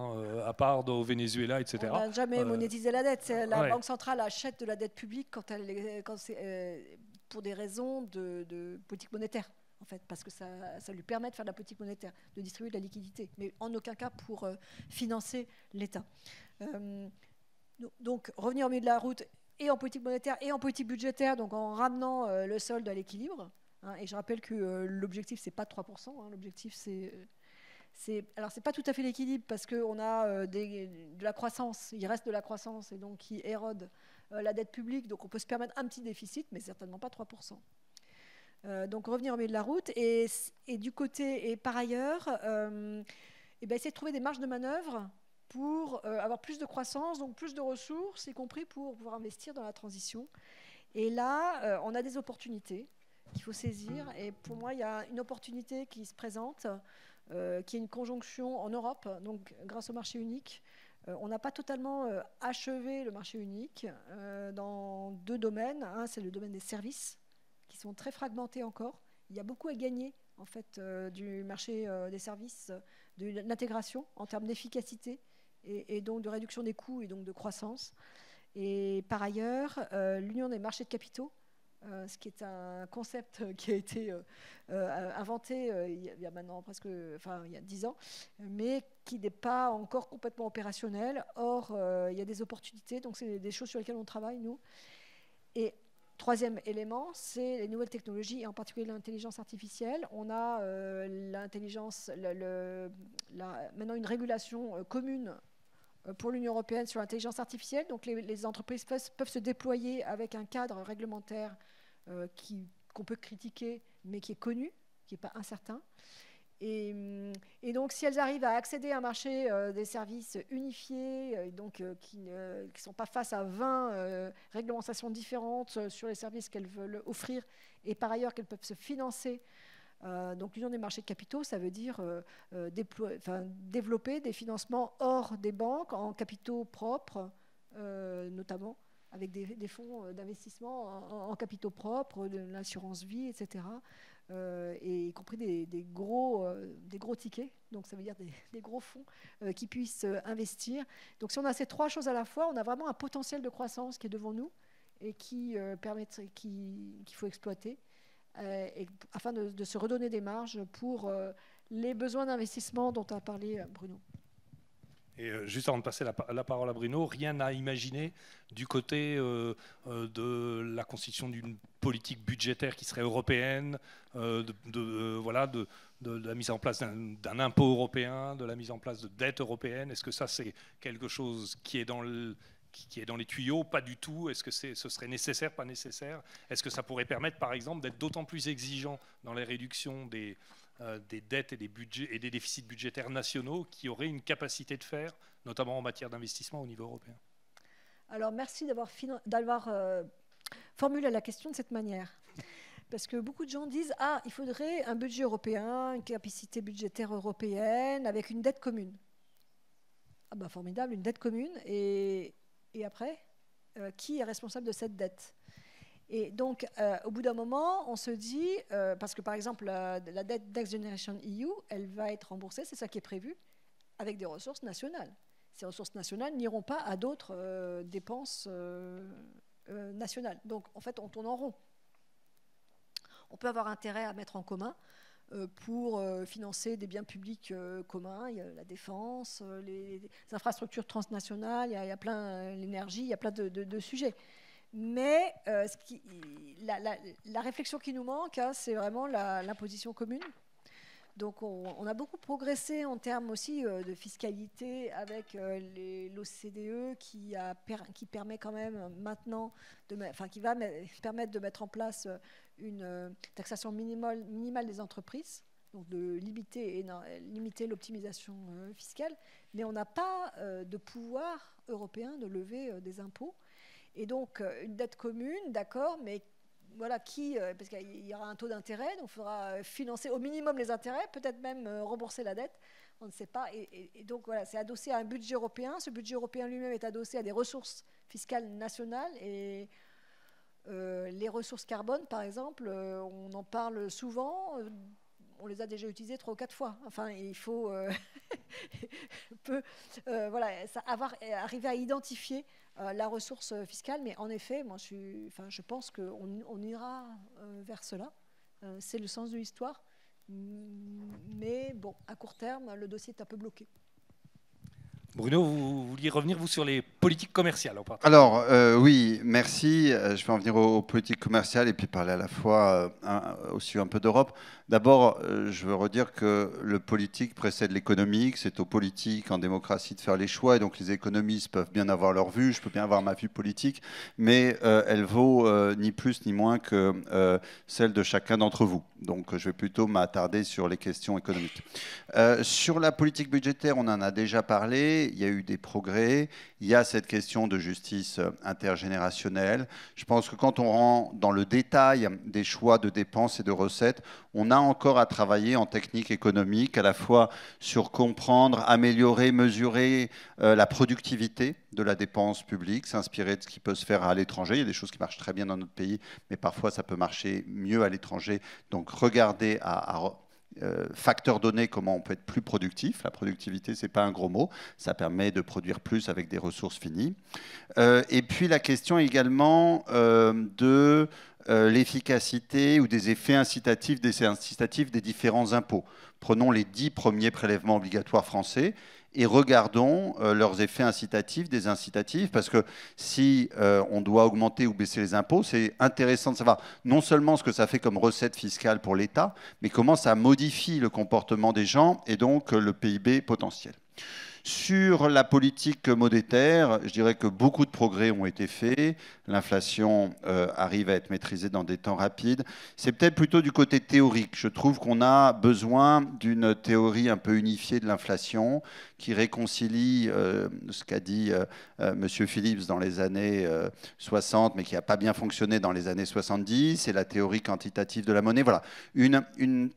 à part au Venezuela, etc. On n'a jamais monétisé la dette. La ouais. Banque centrale achète de la dette publique quand c'est pour des raisons de politique monétaire. En fait, parce que ça lui permet de faire de la politique monétaire, de distribuer de la liquidité, mais en aucun cas pour financer l'État. Donc, revenir au milieu de la route et en politique monétaire et en politique budgétaire, donc en ramenant le solde à l'équilibre. Et je rappelle que l'objectif, c'est pas 3%. L'objectif, alors, c'est pas tout à fait l'équilibre parce qu'on a de la croissance, il reste de la croissance et donc qui érode la dette publique. Donc, on peut se permettre un petit déficit, mais certainement pas 3%. Donc revenir au milieu de la route et du côté et par ailleurs essayer de trouver des marges de manœuvre pour avoir plus de croissance, donc plus de ressources, y compris pour pouvoir investir dans la transition. Et là, on a des opportunités qu'il faut saisir. Et pour moi, il y a une opportunité qui se présente, qui est une conjonction en Europe, donc grâce au marché unique. On n'a pas totalement achevé le marché unique dans deux domaines. Un, c'est le domaine des services, qui sont très fragmentés encore. Il y a beaucoup à gagner en fait, du marché des services, de l'intégration en termes d'efficacité et donc de réduction des coûts et donc de croissance. Et par ailleurs, l'union des marchés de capitaux, ce qui est un concept qui a été inventé il y a maintenant il y a 10 ans, mais qui n'est pas encore complètement opérationnel. Or, il y a des opportunités, donc c'est des choses sur lesquelles on travaille, nous. Et troisième élément, c'est les nouvelles technologies, et en particulier l'intelligence artificielle. On a maintenant une régulation commune pour l'Union européenne sur l'intelligence artificielle. Donc les entreprises peuvent se déployer avec un cadre réglementaire qui qu'on peut critiquer, mais qui est connu, qui n'est pas incertain. Et donc, si elles arrivent à accéder à un marché des services unifiés, qui ne sont pas face à 20 réglementations différentes sur les services qu'elles veulent offrir, et par ailleurs qu'elles peuvent se financer, donc l'union des marchés de capitaux, ça veut dire développer des financements hors des banques, en capitaux propres, notamment, avec des fonds d'investissement en capitaux propres, de l'assurance vie, etc., et y compris des gros tickets, donc ça veut dire des gros fonds qui puissent investir. Donc si on a ces trois choses à la fois, on a vraiment un potentiel de croissance qui est devant nous et qu'il faut exploiter afin de se redonner des marges pour les besoins d'investissement dont a parlé Bruno. Et juste avant de passer la parole à Bruno, rien à imaginer du côté de la constitution d'une politique budgétaire qui serait européenne, de la mise en place d'un impôt européen, de la mise en place de dettes européennes. Est-ce que ça, c'est quelque chose qui est dans les tuyaux? Pas du tout. Est-ce que ce serait nécessaire, pas nécessaire? Est-ce que ça pourrait permettre, par exemple, d'être d'autant plus exigeant dans les réductions des dettes et des budgets et des déficits budgétaires nationaux qui auraient une capacité de faire, notamment en matière d'investissement au niveau européen? Alors, merci d'avoir formulé la question de cette manière. Parce que beaucoup de gens disent « Ah, il faudrait un budget européen, une capacité budgétaire européenne avec une dette commune. » Ah ben, formidable, une dette commune. Et après, qui est responsable de cette dette? Et donc, au bout d'un moment, on se dit, parce que par exemple, la dette Next Generation EU, elle va être remboursée, c'est ça qui est prévu, avec des ressources nationales. Ces ressources nationales n'iront pas à d'autres dépenses nationales. Donc, en fait, on tourne en rond. On peut avoir intérêt à mettre en commun pour financer des biens publics communs, il y a la défense, les infrastructures transnationales, il y a plein l'énergie, il y a plein de sujets. Mais la réflexion qui nous manque, hein, c'est vraiment l'imposition commune. Donc on a beaucoup progressé en termes aussi de fiscalité avec l'OCDE qui permet quand même maintenant, qui va permettre de mettre en place une taxation minimale des entreprises, donc de limiter l'optimisation fiscale. Mais on n'a pas de pouvoir européen de lever des impôts. Et donc, une dette commune, d'accord, mais voilà, parce qu'il y aura un taux d'intérêt, donc il faudra financer au minimum les intérêts, peut-être même rembourser la dette, on ne sait pas. Et donc, voilà, c'est adossé à un budget européen. Ce budget européen lui-même est adossé à des ressources fiscales nationales. Et les ressources carbone, par exemple, on en parle souvent. On les a déjà utilisées 3 ou 4 fois. Enfin, il faut arriver à identifier la ressource fiscale. Mais en effet, moi, je pense qu'on ira vers cela. C'est le sens de l'histoire. Mais bon, à court terme, le dossier est un peu bloqué. Bruno, vous vouliez revenir, vous, sur les politiques commerciales en particulier. Alors, oui, merci. Je vais en venir aux politiques commerciales et puis parler à la fois aussi un peu d'Europe. D'abord, je veux redire que le politique précède l'économique. C'est aux politiques en démocratie de faire les choix. Et donc, les économistes peuvent bien avoir leur vue. Je peux bien avoir ma vue politique. Mais elle vaut ni plus ni moins que celle de chacun d'entre vous. Donc, je vais plutôt m'attarder sur les questions économiques. Sur la politique budgétaire, on en a déjà parlé. Il y a eu des progrès. Il y a cette question de justice intergénérationnelle. Je pense que quand on rentre dans le détail des choix de dépenses et de recettes, on a encore à travailler en technique économique, à la fois sur comprendre, améliorer, mesurer la productivité de la dépense publique, s'inspirer de ce qui peut se faire à l'étranger. Il y a des choses qui marchent très bien dans notre pays, mais parfois ça peut marcher mieux à l'étranger. Donc regarder facteur donné, comment on peut être plus productif. La productivité, ce n'est pas un gros mot. Ça permet de produire plus avec des ressources finies. Et puis la question également de l'efficacité ou des effets incitatifs des différents impôts. Prenons les 10 premiers prélèvements obligatoires français et regardons leurs effets incitatifs, désincitatifs, parce que si on doit augmenter ou baisser les impôts, c'est intéressant de savoir non seulement ce que ça fait comme recette fiscale pour l'État, mais comment ça modifie le comportement des gens et donc le PIB potentiel. Sur la politique monétaire, je dirais que beaucoup de progrès ont été faits. L'inflation arrive à être maîtrisée dans des temps rapides. C'est peut-être plutôt du côté théorique. Je trouve qu'on a besoin d'une théorie un peu unifiée de l'inflation qui réconcilie ce qu'a dit M. Phillips dans les années 60, mais qui n'a pas bien fonctionné dans les années 70, et la théorie quantitative de la monnaie. Voilà, une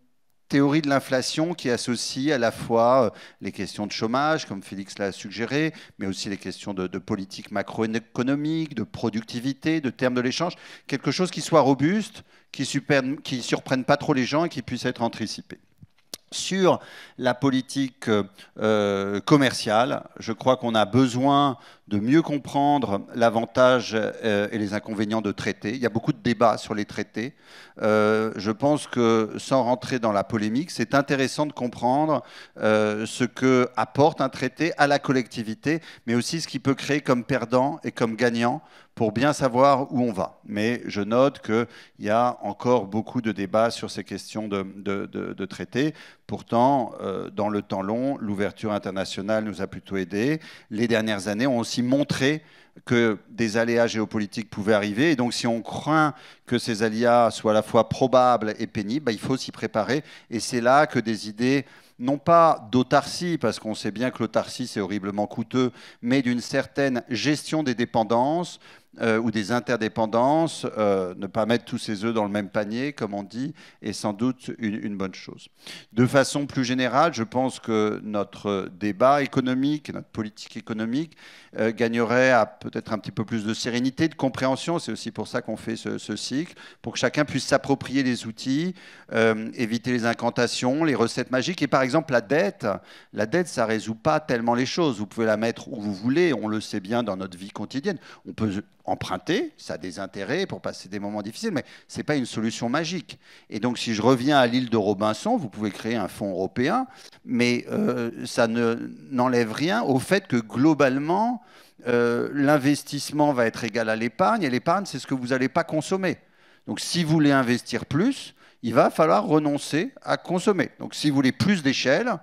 théorie de l'inflation qui associe à la fois les questions de chômage, comme Félix l'a suggéré, mais aussi les questions de politique macroéconomique, de productivité, de termes de l'échange, quelque chose qui soit robuste, qui ne surprenne pas trop les gens et qui puisse être anticipé. Sur la politique commerciale, je crois qu'on a besoin de mieux comprendre l'avantage et les inconvénients de traités. Il y a beaucoup de débats sur les traités. Je pense que, sans rentrer dans la polémique, c'est intéressant de comprendre ce que apporte un traité à la collectivité, mais aussi ce qu'il peut créer comme perdant et comme gagnant pour bien savoir où on va. Mais je note qu'il y a encore beaucoup de débats sur ces questions de traités. Pourtant, dans le temps long, l'ouverture internationale nous a plutôt aidés. Les dernières années ont aussi montré que des aléas géopolitiques pouvaient arriver. Et donc, si on craint que ces aléas soient à la fois probables et pénibles, il faut s'y préparer. Et c'est là que des idées, non pas d'autarcie, parce qu'on sait bien que l'autarcie, c'est horriblement coûteux, mais d'une certaine gestion des dépendances, ou des interdépendances, ne pas mettre tous ses œufs dans le même panier, comme on dit, est sans doute une bonne chose. De façon plus générale, je pense que notre débat économique, notre politique économique, gagnerait à peut-être un petit peu plus de sérénité, de compréhension. C'est aussi pour ça qu'on fait ce cycle, pour que chacun puisse s'approprier les outils, éviter les incantations, les recettes magiques. Et par exemple, la dette, ça ne résout pas tellement les choses. Vous pouvez la mettre où vous voulez, on le sait bien dans notre vie quotidienne. On peut emprunter, ça a des intérêts pour passer des moments difficiles, mais ce n'est pas une solution magique. Et donc, si je reviens à l'île de Robinson, vous pouvez créer un fonds européen, mais ça n'enlève rien au fait que globalement, l'investissement va être égal à l'épargne, et l'épargne, c'est ce que vous n'allez pas consommer. Donc, si vous voulez investir plus, il va falloir renoncer à consommer. Donc, si vous voulez plus d'échelle,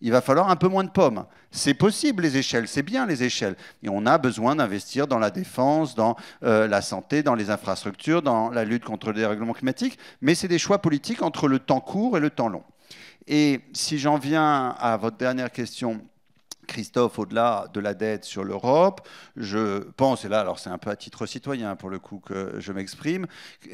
il va falloir un peu moins de pommes. C'est possible, les échelles, c'est bien les échelles. Et on a besoin d'investir dans la défense, dans la santé, dans les infrastructures, dans la lutte contre le dérèglement climatique. Mais c'est des choix politiques entre le temps court et le temps long. Et si j'en viens à votre dernière question, Christophe, au-delà de la dette sur l'Europe, je pense, et là, alors c'est un peu à titre citoyen pour le coup que je m'exprime,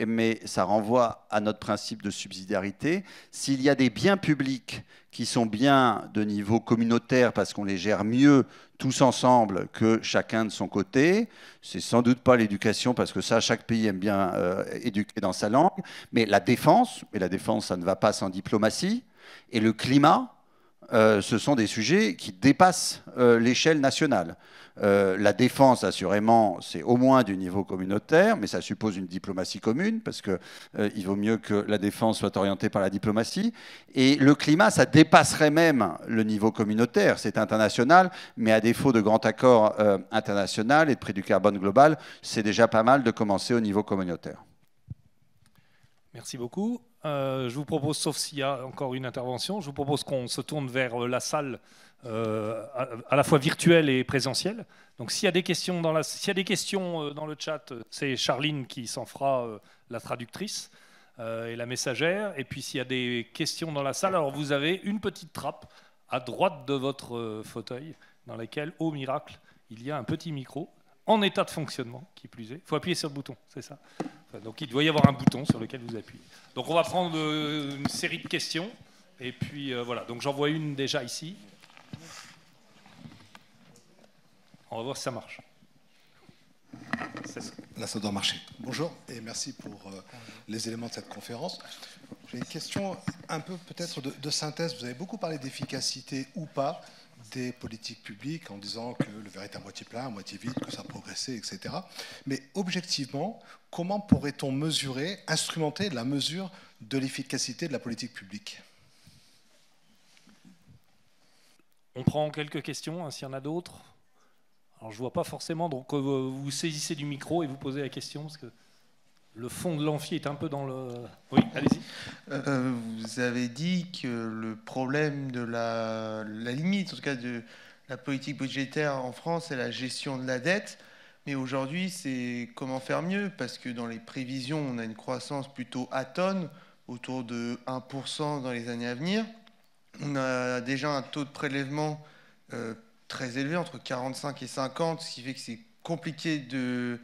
mais ça renvoie à notre principe de subsidiarité. S'il y a des biens publics qui sont bien de niveau communautaire parce qu'on les gère mieux tous ensemble que chacun de son côté, c'est sans doute pas l'éducation parce que ça, chaque pays aime bien éduquer dans sa langue, mais la défense, et la défense, ça ne va pas sans diplomatie, et le climat, ce sont des sujets qui dépassent l'échelle nationale. La défense, assurément, c'est au moins du niveau communautaire, mais ça suppose une diplomatie commune, parce qu'il vaut mieux que la défense soit orientée par la diplomatie. Et le climat, ça dépasserait même le niveau communautaire. C'est international, mais à défaut de grand accord international et de prix du carbone global, c'est déjà pas mal de commencer au niveau communautaire. Merci beaucoup. Je vous propose, sauf s'il y a encore une intervention, je vous propose qu'on se tourne vers la salle à la fois virtuelle et présentielle. Donc s'il y a des questions dans le chat, c'est Charline qui s'en fera la traductrice et la messagère. Et puis s'il y a des questions dans la salle, alors vous avez une petite trappe à droite de votre fauteuil dans laquelle, au miracle, il y a un petit micro en état de fonctionnement, qui plus est. Il faut appuyer sur le bouton, c'est ça. Donc il doit y avoir un bouton sur lequel vous appuyez. Donc on va prendre une série de questions. Et puis voilà, donc j'en vois une déjà ici. On va voir si ça marche. Là, ça doit marcher. Bonjour et merci pour les éléments de cette conférence. J'ai une question un peu peut-être de synthèse. Vous avez beaucoup parlé d'efficacité ou pas des politiques publiques en disant que le verre est à moitié plein, à moitié vide, que ça a progressé, etc. Mais objectivement, comment pourrait-on mesurer, instrumenter la mesure de l'efficacité de la politique publique ? On prend quelques questions, hein, s'il y en a d'autres. Alors je ne vois pas forcément, donc vous saisissez du micro et vous posez la question, parce que le fond de l'amphi est un peu dans le... Oui, allez-y. Vous avez dit que le problème de la limite, en tout cas la politique budgétaire en France et la gestion de la dette. Mais aujourd'hui, c'est comment faire mieux, parce que dans les prévisions, on a une croissance plutôt atone, autour de 1% dans les années à venir. On a déjà un taux de prélèvement très élevé, entre 45 et 50, ce qui fait que c'est compliqué de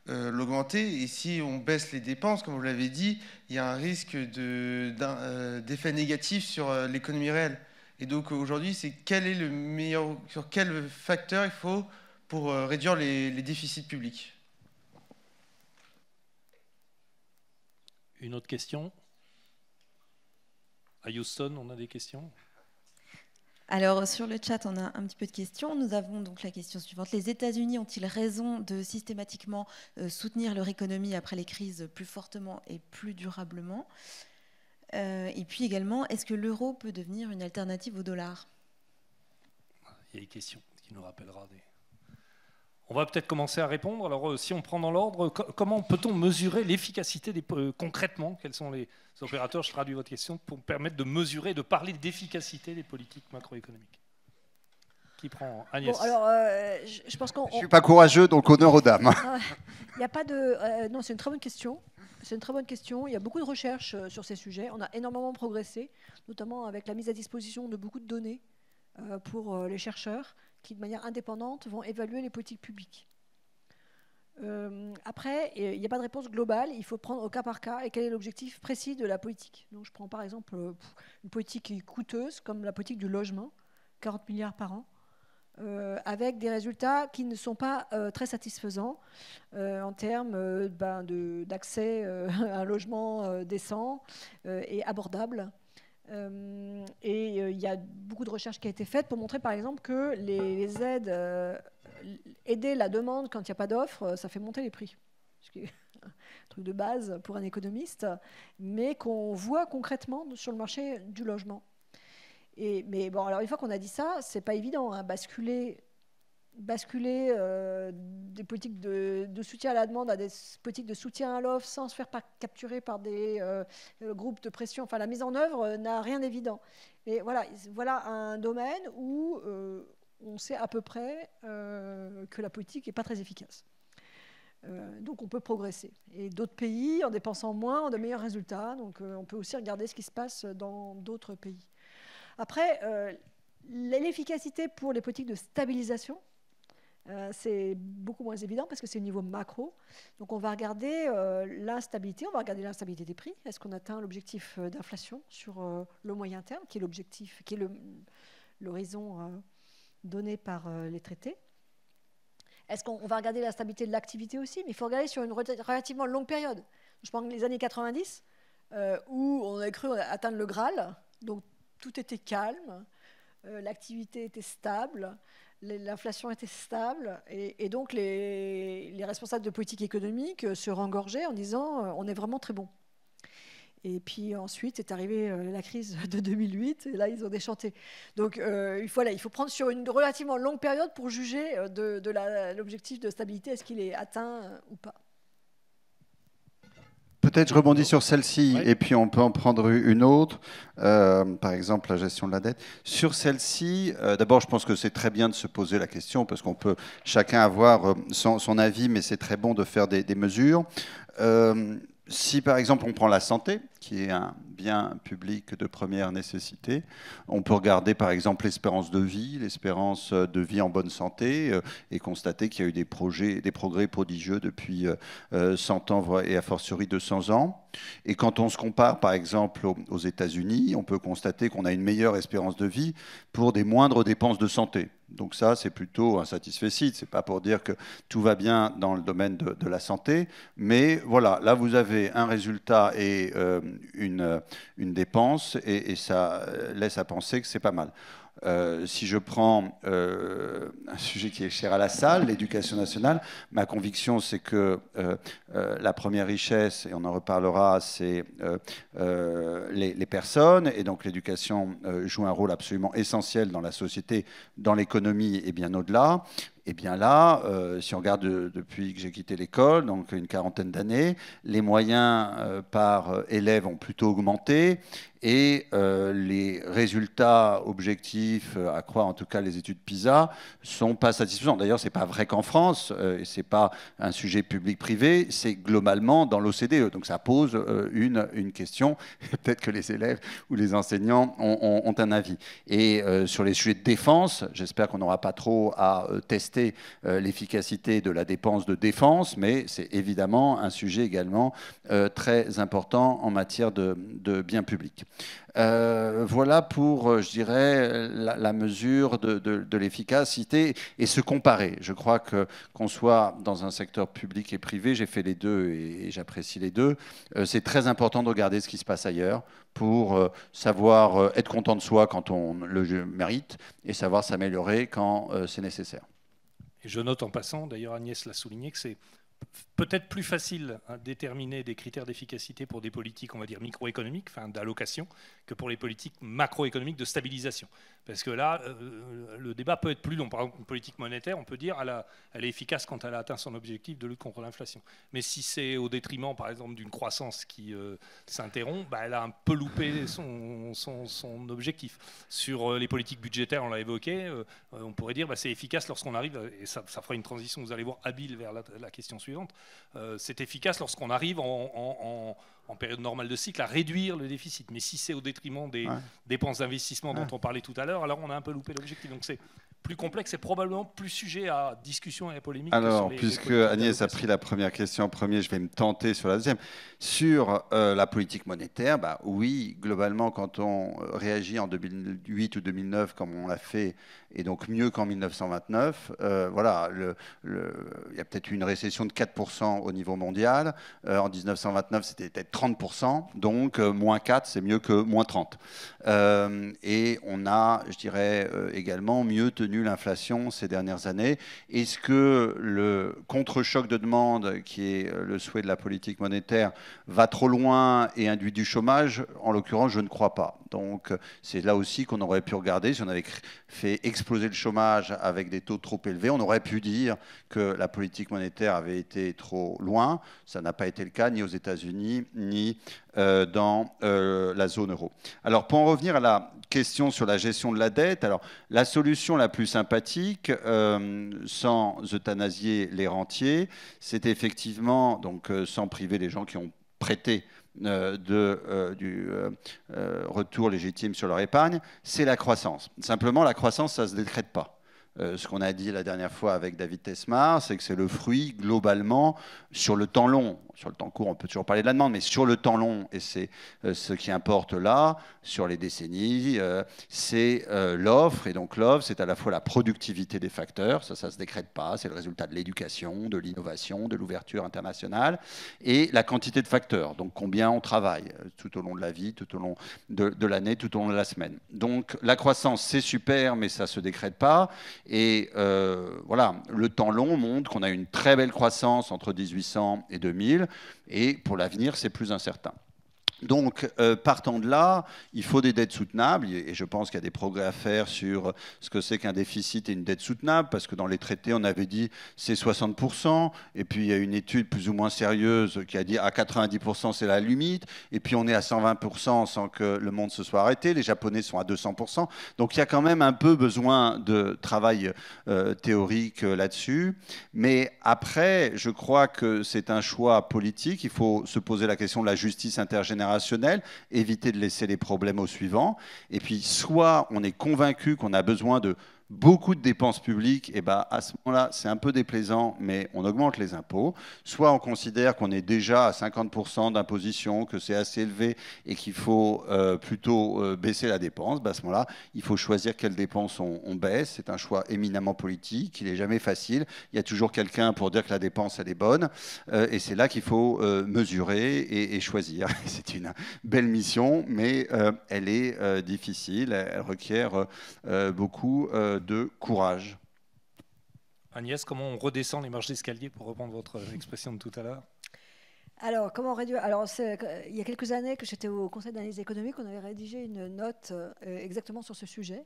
l'augmenter. Et si on baisse les dépenses, comme vous l'avez dit, il y a un risque d'effet négatif sur l'économie réelle. Et donc aujourd'hui, c'est quel est le meilleur, sur quel facteur il faut pour réduire les déficits publics. Une autre question? À Houston, on a des questions? Alors, sur le chat, on a un petit peu de questions. Nous avons donc la question suivante. Les États-Unis ont-ils raison de systématiquement soutenir leur économie après les crises plus fortement et plus durablement? Et puis également, est-ce que l'euro peut devenir une alternative au dollar? Il y a une question qui nous rappellera des... On va peut-être commencer à répondre. Alors, si on prend dans l'ordre, comment peut-on mesurer l'efficacité concrètement? Quels sont les opérateurs, je traduis votre question, pour permettre de mesurer, de parler d'efficacité des politiques macroéconomiques? Qui prend? Agnès? Bon, alors, je pense qu'on... Je ne suis pas courageux, donc honneur aux dames. Il n'y a pas de... non, c'est une très bonne question. C'est une très bonne question. Il y a beaucoup de recherches sur ces sujets. On a énormément progressé, notamment avec la mise à disposition de beaucoup de données pour les chercheurs qui, de manière indépendante, vont évaluer les politiques publiques. Après, il n'y a pas de réponse globale. Il faut prendre au cas par cas et quel est l'objectif précis de la politique. Donc, je prends par exemple une politique qui est coûteuse, comme la politique du logement, 40 milliards par an, avec des résultats qui ne sont pas très satisfaisants en termes d'accès à un logement décent et abordable. Et il y a beaucoup de recherches qui ont été faites pour montrer par exemple que les aides, aider la demande quand il n'y a pas d'offre, ça fait monter les prix. Un truc de base pour un économiste, mais qu'on voit concrètement sur le marché du logement. Mais bon, alors une fois qu'on a dit ça, c'est pas évident, hein, basculer des politiques de soutien à la demande à des politiques de soutien à l'offre sans se faire capturer par des groupes de pression. Enfin, la mise en œuvre n'a rien d'évident. Mais voilà un domaine où on sait à peu près que la politique n'est pas très efficace. Donc on peut progresser. Et d'autres pays, en dépensant moins, ont de meilleurs résultats. Donc on peut aussi regarder ce qui se passe dans d'autres pays. Après, l'efficacité pour les politiques de stabilisation, c'est beaucoup moins évident parce que c'est au niveau macro. Donc on va regarder l'instabilité, on va regarder l'instabilité des prix. Est-ce qu'on atteint l'objectif d'inflation sur le moyen terme, qui est l'objectif, qui est l'horizon donné par les traités? Est-ce qu'on va regarder la stabilité de l'activité aussi? Mais il faut regarder sur une relativement longue période. Je pense que les années 90, où on a cru atteindre le Graal, donc tout était calme, l'activité était stable, l'inflation était stable, et donc les responsables de politique économique se rengorgeaient en disant on est vraiment très bon. Et puis ensuite est arrivée la crise de 2008, et là ils ont déchanté. Donc il faut prendre sur une relativement longue période pour juger de l'objectif de stabilité, est-ce qu'il est atteint ou pas. Peut-être je rebondis sur celle-ci, oui. Et puis on peut en prendre une autre, par exemple la gestion de la dette. Sur celle-ci, d'abord je pense que c'est très bien de se poser la question, parce qu'on peut chacun avoir son avis, mais c'est très bon de faire des mesures. Si par exemple on prend la santé, qui est un bien public de première nécessité, on peut regarder par exemple l'espérance de vie en bonne santé, et constater qu'il y a eu des progrès prodigieux depuis 100 ans et a fortiori 200 ans. Et quand on se compare par exemple aux États-Unis, on peut constater qu'on a une meilleure espérance de vie pour des moindres dépenses de santé. Donc ça, c'est plutôt un satisfecit. C'est pas pour dire que tout va bien dans le domaine de la santé, mais voilà, là vous avez un résultat et une dépense, et ça laisse à penser que c'est pas mal. Si je prends un sujet qui est cher à la salle, l'éducation nationale, ma conviction c'est que la première richesse, et on en reparlera, c'est les personnes, et donc l'éducation joue un rôle absolument essentiel dans la société, dans l'économie et bien au-delà. Et bien là, si on regarde depuis que j'ai quitté l'école, donc une quarantaine d'années, les moyens par élève ont plutôt augmenté, Et les résultats objectifs, à croire en tout cas les études PISA, sont pas satisfaisants. D'ailleurs, c'est pas vrai qu'en France, et c'est pas un sujet public-privé, c'est globalement dans l'OCDE. Donc ça pose une question. Peut-être que les élèves ou les enseignants ont un avis. Et sur les sujets de défense, j'espère qu'on n'aura pas trop à tester l'efficacité de la dépense de défense, mais c'est évidemment un sujet également très important en matière de biens publics. Voilà pour, je dirais, la mesure de l'efficacité et se comparer. Je crois qu'on soit dans un secteur public et privé, j'ai fait les deux et j'apprécie les deux, c'est très important de regarder ce qui se passe ailleurs pour savoir être content de soi quand on le mérite et savoir s'améliorer quand c'est nécessaire. Et je note en passant, d'ailleurs Agnès l'a souligné, que c'est peut-être plus facile à déterminer des critères d'efficacité pour des politiques, on va dire, microéconomiques, enfin d'allocation, que pour les politiques macroéconomiques de stabilisation. Parce que là, le débat peut être plus long. Par exemple, une politique monétaire, on peut dire elle est efficace quand elle a atteint son objectif de lutte contre l'inflation. Mais si c'est au détriment, par exemple, d'une croissance qui s'interrompt, elle a un peu loupé son objectif. Sur les politiques budgétaires, on l'a évoqué, on pourrait dire c'est efficace lorsqu'on arrive, et ça fera une transition, vous allez voir, habile vers la question suivante, c'est efficace lorsqu'on arrive en période normale de cycle à réduire le déficit. Mais si c'est au détriment des dépenses d'investissement dont on parlait tout à l'heure, alors on a un peu loupé l'objectif. Donc c'est plus complexe et probablement plus sujet à discussion et à polémique. Alors, puisque Agnès a pris la première question en premier, je vais me tenter sur la deuxième. Sur la politique monétaire, oui, globalement, quand on réagit en 2008 ou 2009 comme on l'a fait, et donc mieux qu'en 1929, voilà, il y a peut-être eu une récession de 4% au niveau mondial. En 1929, c'était peut-être 30%, donc moins 4, c'est mieux que moins 30. Et on a, je dirais, également mieux tenu l'inflation ces dernières années. Est-ce que le contre-choc de demande, qui est le souhait de la politique monétaire, va trop loin et induit du chômage? En l'occurrence, je ne crois pas. Donc c'est là aussi qu'on aurait pu regarder. Si on avait fait exploser le chômage avec des taux trop élevés, on aurait pu dire que la politique monétaire avait été trop loin. Ça n'a pas été le cas ni aux États-Unis ni dans la zone euro. Alors pour en revenir à la question sur la gestion de la dette, alors la solution la plus sympathique, sans euthanasier les rentiers, c'est effectivement, donc sans priver les gens qui ont prêté du retour légitime sur leur épargne, c'est la croissance. Simplement, la croissance, ça ne se décrète pas. Ce qu'on a dit la dernière fois avec David Tesmar, c'est que c'est le fruit, globalement, sur le temps long. Sur le temps court, on peut toujours parler de la demande, mais sur le temps long, et c'est ce qui importe là, sur les décennies, c'est l'offre. Et donc l'offre, c'est à la fois la productivité des facteurs, ça ne se décrète pas, c'est le résultat de l'éducation, de l'innovation, de l'ouverture internationale, et la quantité de facteurs, donc combien on travaille tout au long de la vie, tout au long de l'année, tout au long de la semaine. Donc la croissance, c'est super, mais ça ne se décrète pas. Et voilà, le temps long montre qu'on a une très belle croissance entre 1800 et 2000, et pour l'avenir, c'est plus incertain. Donc, partant de là, il faut des dettes soutenables, et je pense qu'il y a des progrès à faire sur ce que c'est qu'un déficit et une dette soutenable, parce que dans les traités, on avait dit c'est 60%, et puis il y a une étude plus ou moins sérieuse qui a dit à 90% c'est la limite, et puis on est à 120% sans que le monde se soit arrêté, les Japonais sont à 200%, donc il y a quand même un peu besoin de travail théorique là-dessus, mais après, je crois que c'est un choix politique, il faut se poser la question de la justice intergénérationnelle, éviter de laisser les problèmes aux suivants. Et puis, soit on est convaincu qu'on a besoin de beaucoup de dépenses publiques, et à ce moment-là, c'est un peu déplaisant, mais on augmente les impôts. Soit on considère qu'on est déjà à 50% d'imposition, que c'est assez élevé et qu'il faut plutôt baisser la dépense. À ce moment-là, il faut choisir quelles dépenses on baisse. C'est un choix éminemment politique, il n'est jamais facile. Il y a toujours quelqu'un pour dire que la dépense, elle est bonne. Et c'est là qu'il faut mesurer et choisir. C'est une belle mission, mais elle est difficile. Elle requiert beaucoup de courage. Agnès, comment on redescend les marches d'escalier, pour reprendre votre expression de tout à l'heure? Alors, comment réduire? Alors, il y a quelques années que j'étais au Conseil d'analyse économique, on avait rédigé une note exactement sur ce sujet.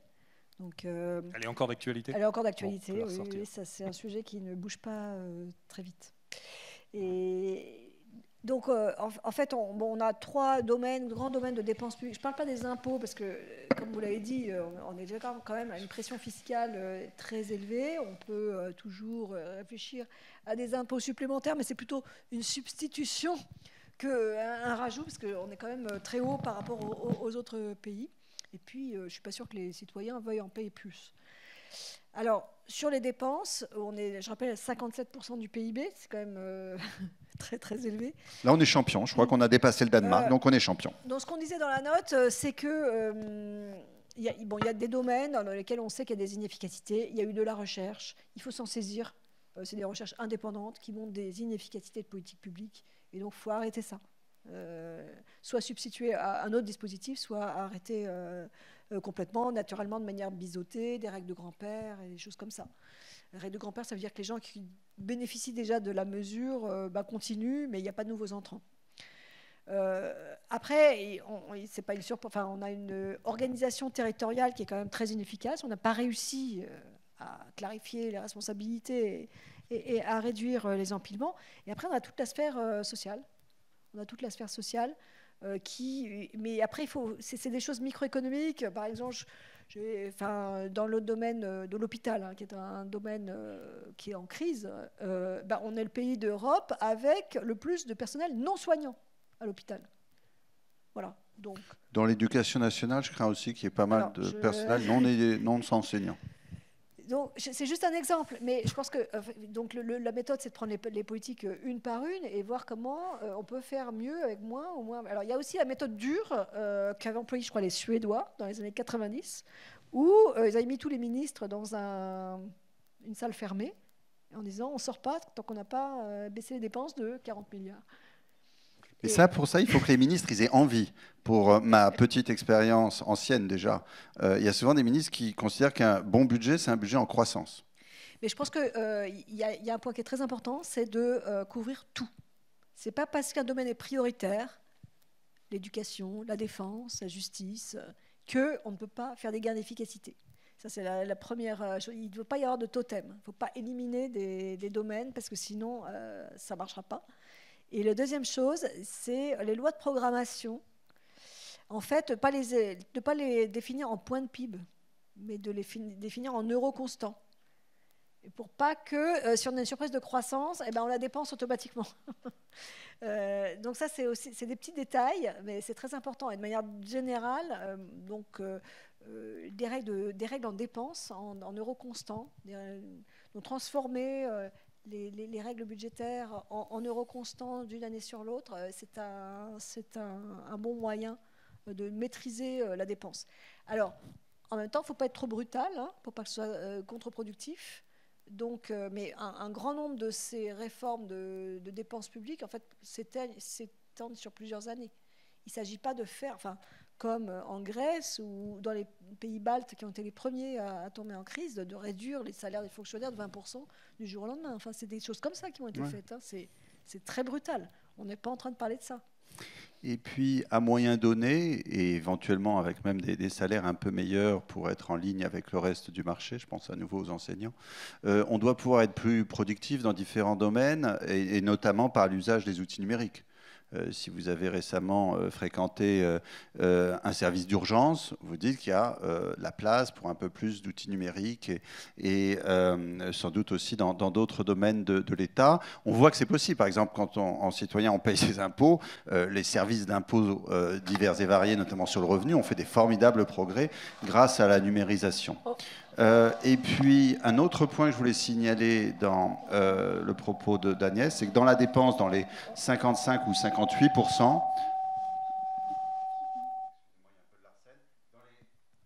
Donc, elle est encore d'actualité? Elle est encore d'actualité, bon, oui, ça, c'est un sujet qui ne bouge pas très vite. Et Donc, en fait, on a 3 grands domaines de dépenses publiques. Je ne parle pas des impôts, parce que, comme vous l'avez dit, on est déjà quand même à une pression fiscale très élevée. On peut toujours réfléchir à des impôts supplémentaires, mais c'est plutôt une substitution qu'un rajout, parce qu'on est quand même très haut par rapport aux autres pays. Et puis, je ne suis pas sûre que les citoyens veuillent en payer plus. Alors, sur les dépenses, on est, je rappelle, à 57% du PIB, c'est quand même très très élevé. Là, on est champion. Je crois qu'on a dépassé le Danemark, donc on est champion. Donc, ce qu'on disait dans la note, c'est que il y a des domaines dans lesquels on sait qu'il y a des inefficacités. Il y a eu de la recherche. Il faut s'en saisir. C'est des recherches indépendantes qui montrent des inefficacités de politique publique. Et donc, il faut arrêter ça. Soit substituer à un autre dispositif, soit arrêter complètement, naturellement, de manière biseautée, des règles de grand-père et des choses comme ça. Les règles de grand-père, ça veut dire que les gens qui bénéficient déjà de la mesure continuent, mais il n'y a pas de nouveaux entrants. Après, c'est pas on a une organisation territoriale qui est quand même très inefficace. On n'a pas réussi à clarifier les responsabilités et à réduire les empilements. Et après, on a toute la sphère sociale. Mais après, c'est des choses microéconomiques. Par exemple, dans le domaine de l'hôpital, qui est un domaine qui est en crise, on est le pays d'Europe avec le plus de personnel non soignant à l'hôpital. Voilà. Donc, dans l'éducation nationale, je crains aussi qu'il y ait pas mal de personnel non enseignant. Donc, c'est juste un exemple, mais je pense que la méthode, c'est de prendre les politiques une par une et voir comment on peut faire mieux avec moins ou moins. Alors, il y a aussi la méthode dure qu'avaient employée, je crois, les Suédois dans les années 90, où ils avaient mis tous les ministres dans une salle fermée en disant on ne sort pas tant qu'on n'a pas baissé les dépenses de 40 milliards. Et ça, pour ça, il faut que les ministres ils aient envie. Pour ma petite expérience ancienne déjà, il y a souvent des ministres qui considèrent qu'un bon budget, c'est un budget en croissance. Mais je pense qu'il y a un point qui est très important, c'est de couvrir tout. Ce n'est pas parce qu'un domaine est prioritaire, l'éducation, la défense, la justice, qu'on ne peut pas faire des gains d'efficacité. Ça, c'est la première chose. Il ne doit pas y avoir de totem. Il ne faut pas éliminer des domaines, parce que sinon, ça ne marchera pas. Et la deuxième chose, c'est les lois de programmation. En fait, de ne pas les définir en points de PIB, mais de les définir en euros constants. Et pour pas que, si on a une surprise de croissance, on la dépense automatiquement. Donc ça, c'est des petits détails, mais c'est très important. Et de manière générale, des règles en dépenses, en euros constants, donc transformer les règles budgétaires en euros constants d'une année sur l'autre, c'est un bon moyen de maîtriser la dépense. Alors, en même temps, il ne faut pas être trop brutal, il ne faut pas que ce soit contre-productif. Donc, mais un grand nombre de ces réformes de dépenses publiques, en fait, s'étendent sur plusieurs années. Il ne s'agit pas de faire, comme en Grèce ou dans les pays baltes qui ont été les premiers à tomber en crise, de réduire les salaires des fonctionnaires de 20% du jour au lendemain. C'est des choses comme ça qui ont été faites. C'est très brutal. On n'est pas en train de parler de ça. Et puis, à moyen donné, et éventuellement avec même des salaires un peu meilleurs pour être en ligne avec le reste du marché, je pense à nouveau aux enseignants, on doit pouvoir être plus productif dans différents domaines, et notamment par l'usage des outils numériques. Si vous avez récemment fréquenté un service d'urgence, vous dites qu'il y a la place pour un peu plus d'outils numériques et sans doute aussi dans d'autres domaines de l'État. On voit que c'est possible. Par exemple, quand en citoyen, on paye ses impôts, les services d'impôts divers et variés, notamment sur le revenu, ont fait des formidables progrès grâce à la numérisation. Et puis, un autre point que je voulais signaler dans le propos d'Agnès, c'est que dans la dépense, dans les 55 ou 58%,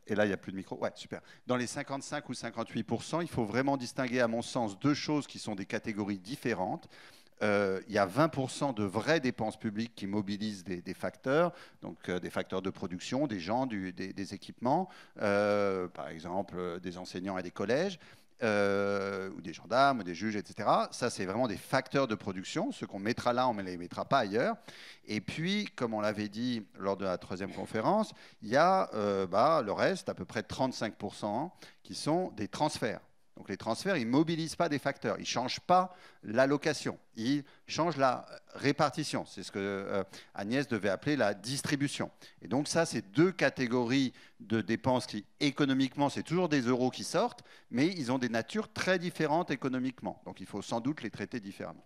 et là, il n'y a plus de micro. Ouais, super. Dans les 55 ou 58%, il faut vraiment distinguer, à mon sens, deux choses qui sont des catégories différentes. Il y a 20% de vraies dépenses publiques qui mobilisent des facteurs, donc des facteurs de production, des gens, des équipements, par exemple des enseignants et des collèges, ou des gendarmes, ou des juges, etc. Ça, c'est vraiment des facteurs de production. Ce qu'on mettra là, on ne les mettra pas ailleurs. Et puis, comme on l'avait dit lors de la troisième conférence, il y a le reste, à peu près 35%, qui sont des transferts. Donc les transferts, ils ne mobilisent pas des facteurs, ils ne changent pas l'allocation, ils changent la répartition. C'est ce que Agnès devait appeler la distribution. Et donc ça, c'est deux catégories de dépenses qui, économiquement, c'est toujours des euros qui sortent, mais ils ont des natures très différentes économiquement. Donc il faut sans doute les traiter différemment.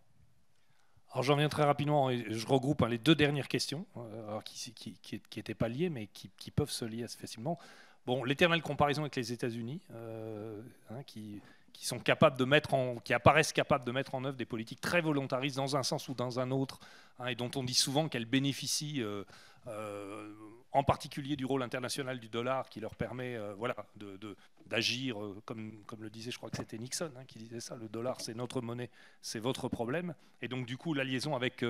Alors j'en viens très rapidement et je regroupe les deux dernières questions, alors qui n'étaient pas liées, mais qui peuvent se lier assez facilement. Bon, l'éternelle comparaison avec les États-Unis, qui sont capables de qui apparaissent capables de mettre en œuvre des politiques très volontaristes dans un sens ou dans un autre, et dont on dit souvent qu'elles bénéficient en particulier du rôle international du dollar qui leur permet d'agir, comme le disait, je crois que c'était Nixon qui disait ça, le dollar c'est notre monnaie, c'est votre problème. Et donc du coup, la liaison avec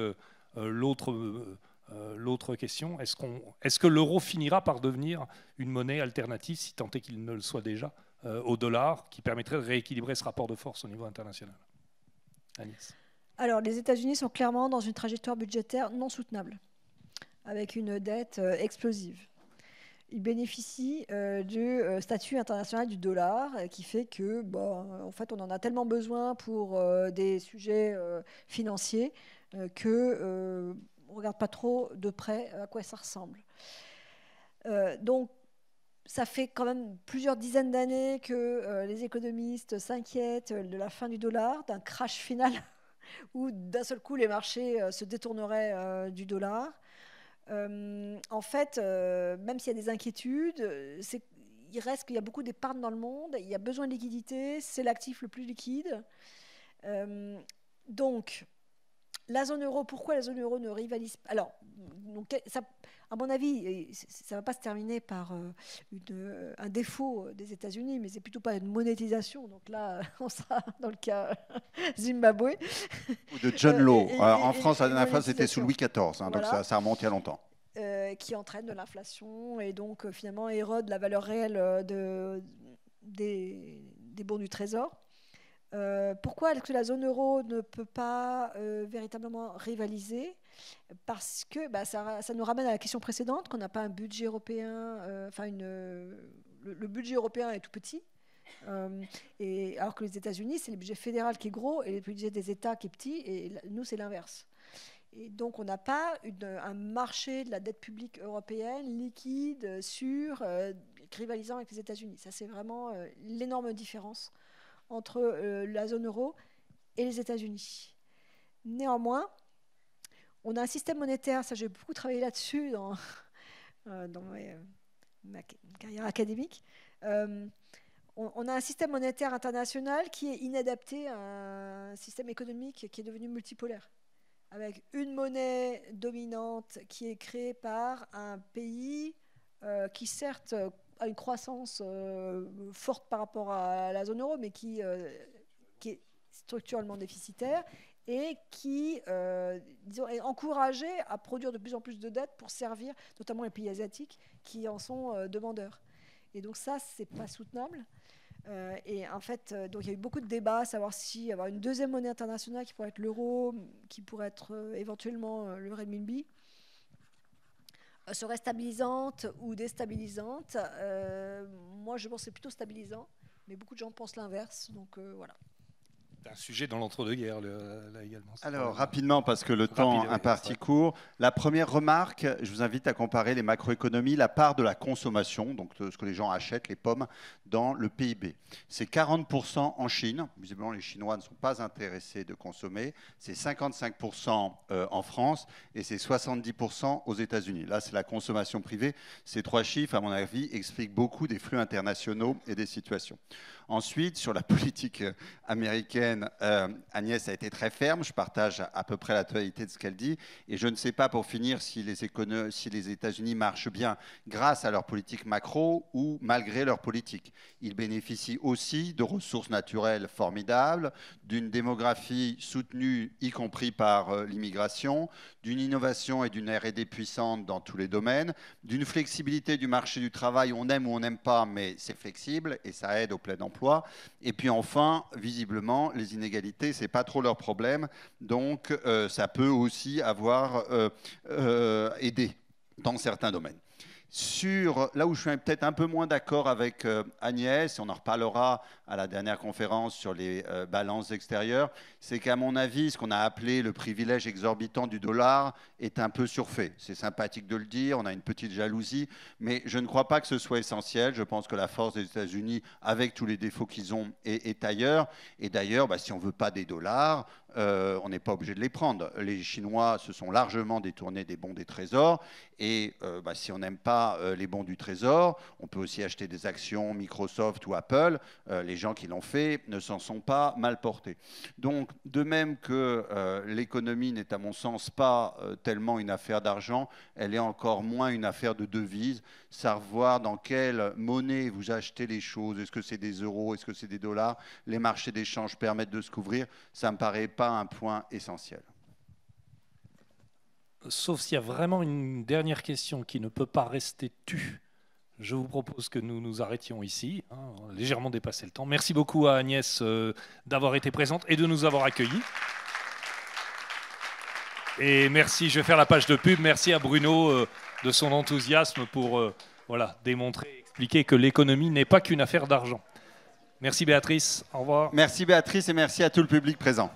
l'autre question, est-ce que l'euro finira par devenir une monnaie alternative, si tant est qu'il ne le soit déjà, au dollar, qui permettrait de rééquilibrer ce rapport de force au niveau international? Agnès. Alors, les États-Unis sont clairement dans une trajectoire budgétaire non soutenable, avec une dette explosive. Ils bénéficient du statut international du dollar, qui fait que, en fait, on en a tellement besoin pour des sujets financiers que on ne regarde pas trop de près à quoi ça ressemble. Donc, ça fait quand même plusieurs dizaines d'années que les économistes s'inquiètent de la fin du dollar, d'un crash final où d'un seul coup les marchés se détourneraient du dollar. En fait, même s'il y a des inquiétudes, il reste qu'il y a beaucoup d'épargne dans le monde, il y a besoin de liquidité, c'est l'actif le plus liquide. Donc, la zone euro, pourquoi la zone euro ne rivalise pas? Alors, donc, ça, à mon avis, ça ne va pas se terminer par un défaut des États-Unis, mais c'est plutôt pas une monétisation. Donc là, on sera dans le cas Zimbabwe. Ou de John Law. En France, la dernière fois, c'était sous Louis XIV, donc voilà. ça remonte il y a longtemps. Qui entraîne de l'inflation et donc finalement érode la valeur réelle des bons du Trésor. Pourquoi est-ce que la zone euro ne peut pas véritablement rivaliser? Parce que ça nous ramène à la question précédente, qu'on n'a pas un budget européen, le budget européen est tout petit, et alors que les États-Unis, c'est le budget fédéral qui est gros et le budget des États qui est petit, et nous, c'est l'inverse. Et donc, on n'a pas un marché de la dette publique européenne liquide, sûr, rivalisant avec les États-Unis. Ça, c'est vraiment l'énorme différence entre la zone euro et les États-Unis. Néanmoins, on a un système monétaire, ça j'ai beaucoup travaillé là-dessus dans ma carrière académique. On a un système monétaire international qui est inadapté à un système économique qui est devenu multipolaire, avec une monnaie dominante qui est créée par un pays qui certes a une croissance forte par rapport à la zone euro, mais qui est structurellement déficitaire et qui est encouragé à produire de plus en plus de dettes pour servir notamment les pays asiatiques qui en sont demandeurs. Et donc ça, c'est pas soutenable. Et en fait, donc il y a eu beaucoup de débats à savoir si avoir une deuxième monnaie internationale qui pourrait être l'euro, qui pourrait être éventuellement le renminbi, serait stabilisante ou déstabilisante. Moi, je pense que c'est plutôt stabilisant, mais beaucoup de gens pensent l'inverse. Donc voilà. C'est un sujet dans l'entre-deux-guerres, là également. Alors, rapidement, parce que le temps imparti court. La première remarque, je vous invite à comparer les macroéconomies, la part de la consommation, donc ce que les gens achètent, les pommes, dans le PIB. C'est 40% en Chine. Visiblement, les Chinois ne sont pas intéressés de consommer. C'est 55% en France et c'est 70% aux États-Unis. Là, c'est la consommation privée. Ces trois chiffres, à mon avis, expliquent beaucoup des flux internationaux et des situations. Ensuite, sur la politique américaine, Agnès a été très ferme. Je partage à peu près la totalité de ce qu'elle dit. Et je ne sais pas, pour finir, si les États-Unis marchent bien grâce à leur politique macro ou malgré leur politique. Ils bénéficient aussi de ressources naturelles formidables, d'une démographie soutenue, y compris par l'immigration, d'une innovation et d'une R&D puissante dans tous les domaines, d'une flexibilité du marché du travail. On aime ou on n'aime pas, mais c'est flexible et ça aide au plein emploi. Et puis enfin, visiblement, les inégalités, c'est pas trop leur problème. Donc, ça peut aussi avoir aidé dans certains domaines. Là où je suis peut-être un peu moins d'accord avec Agnès, on en reparlera à la dernière conférence sur les balances extérieures, c'est qu'à mon avis, ce qu'on a appelé le privilège exorbitant du dollar est un peu surfait. C'est sympathique de le dire, on a une petite jalousie, mais je ne crois pas que ce soit essentiel. Je pense que la force des États-Unis, avec tous les défauts qu'ils ont, est ailleurs. Et d'ailleurs, si on ne veut pas des dollars, on n'est pas obligé de les prendre. Les Chinois se sont largement détournés des bons des trésors. Et si on n'aime pas les bons du trésor, on peut aussi acheter des actions Microsoft ou Apple. Les gens qui l'ont fait ne s'en sont pas mal portés. Donc, de même que l'économie n'est à mon sens pas tellement une affaire d'argent, elle est encore moins une affaire de devise. Savoir dans quelle monnaie vous achetez les choses, est-ce que c'est des euros, est-ce que c'est des dollars, les marchés d'échange permettent de se couvrir, ça ne me paraît pas un point essentiel. Sauf s'il y a vraiment une dernière question qui ne peut pas rester tue. Je vous propose que nous nous arrêtions ici, on a légèrement dépassé le temps. Merci beaucoup à Agnès d'avoir été présente et de nous avoir accueillis. Et merci, je vais faire la page de pub, merci à Bruno de son enthousiasme pour démontrer, expliquer que l'économie n'est pas qu'une affaire d'argent. Merci Béatrice, au revoir. Merci Béatrice et merci à tout le public présent.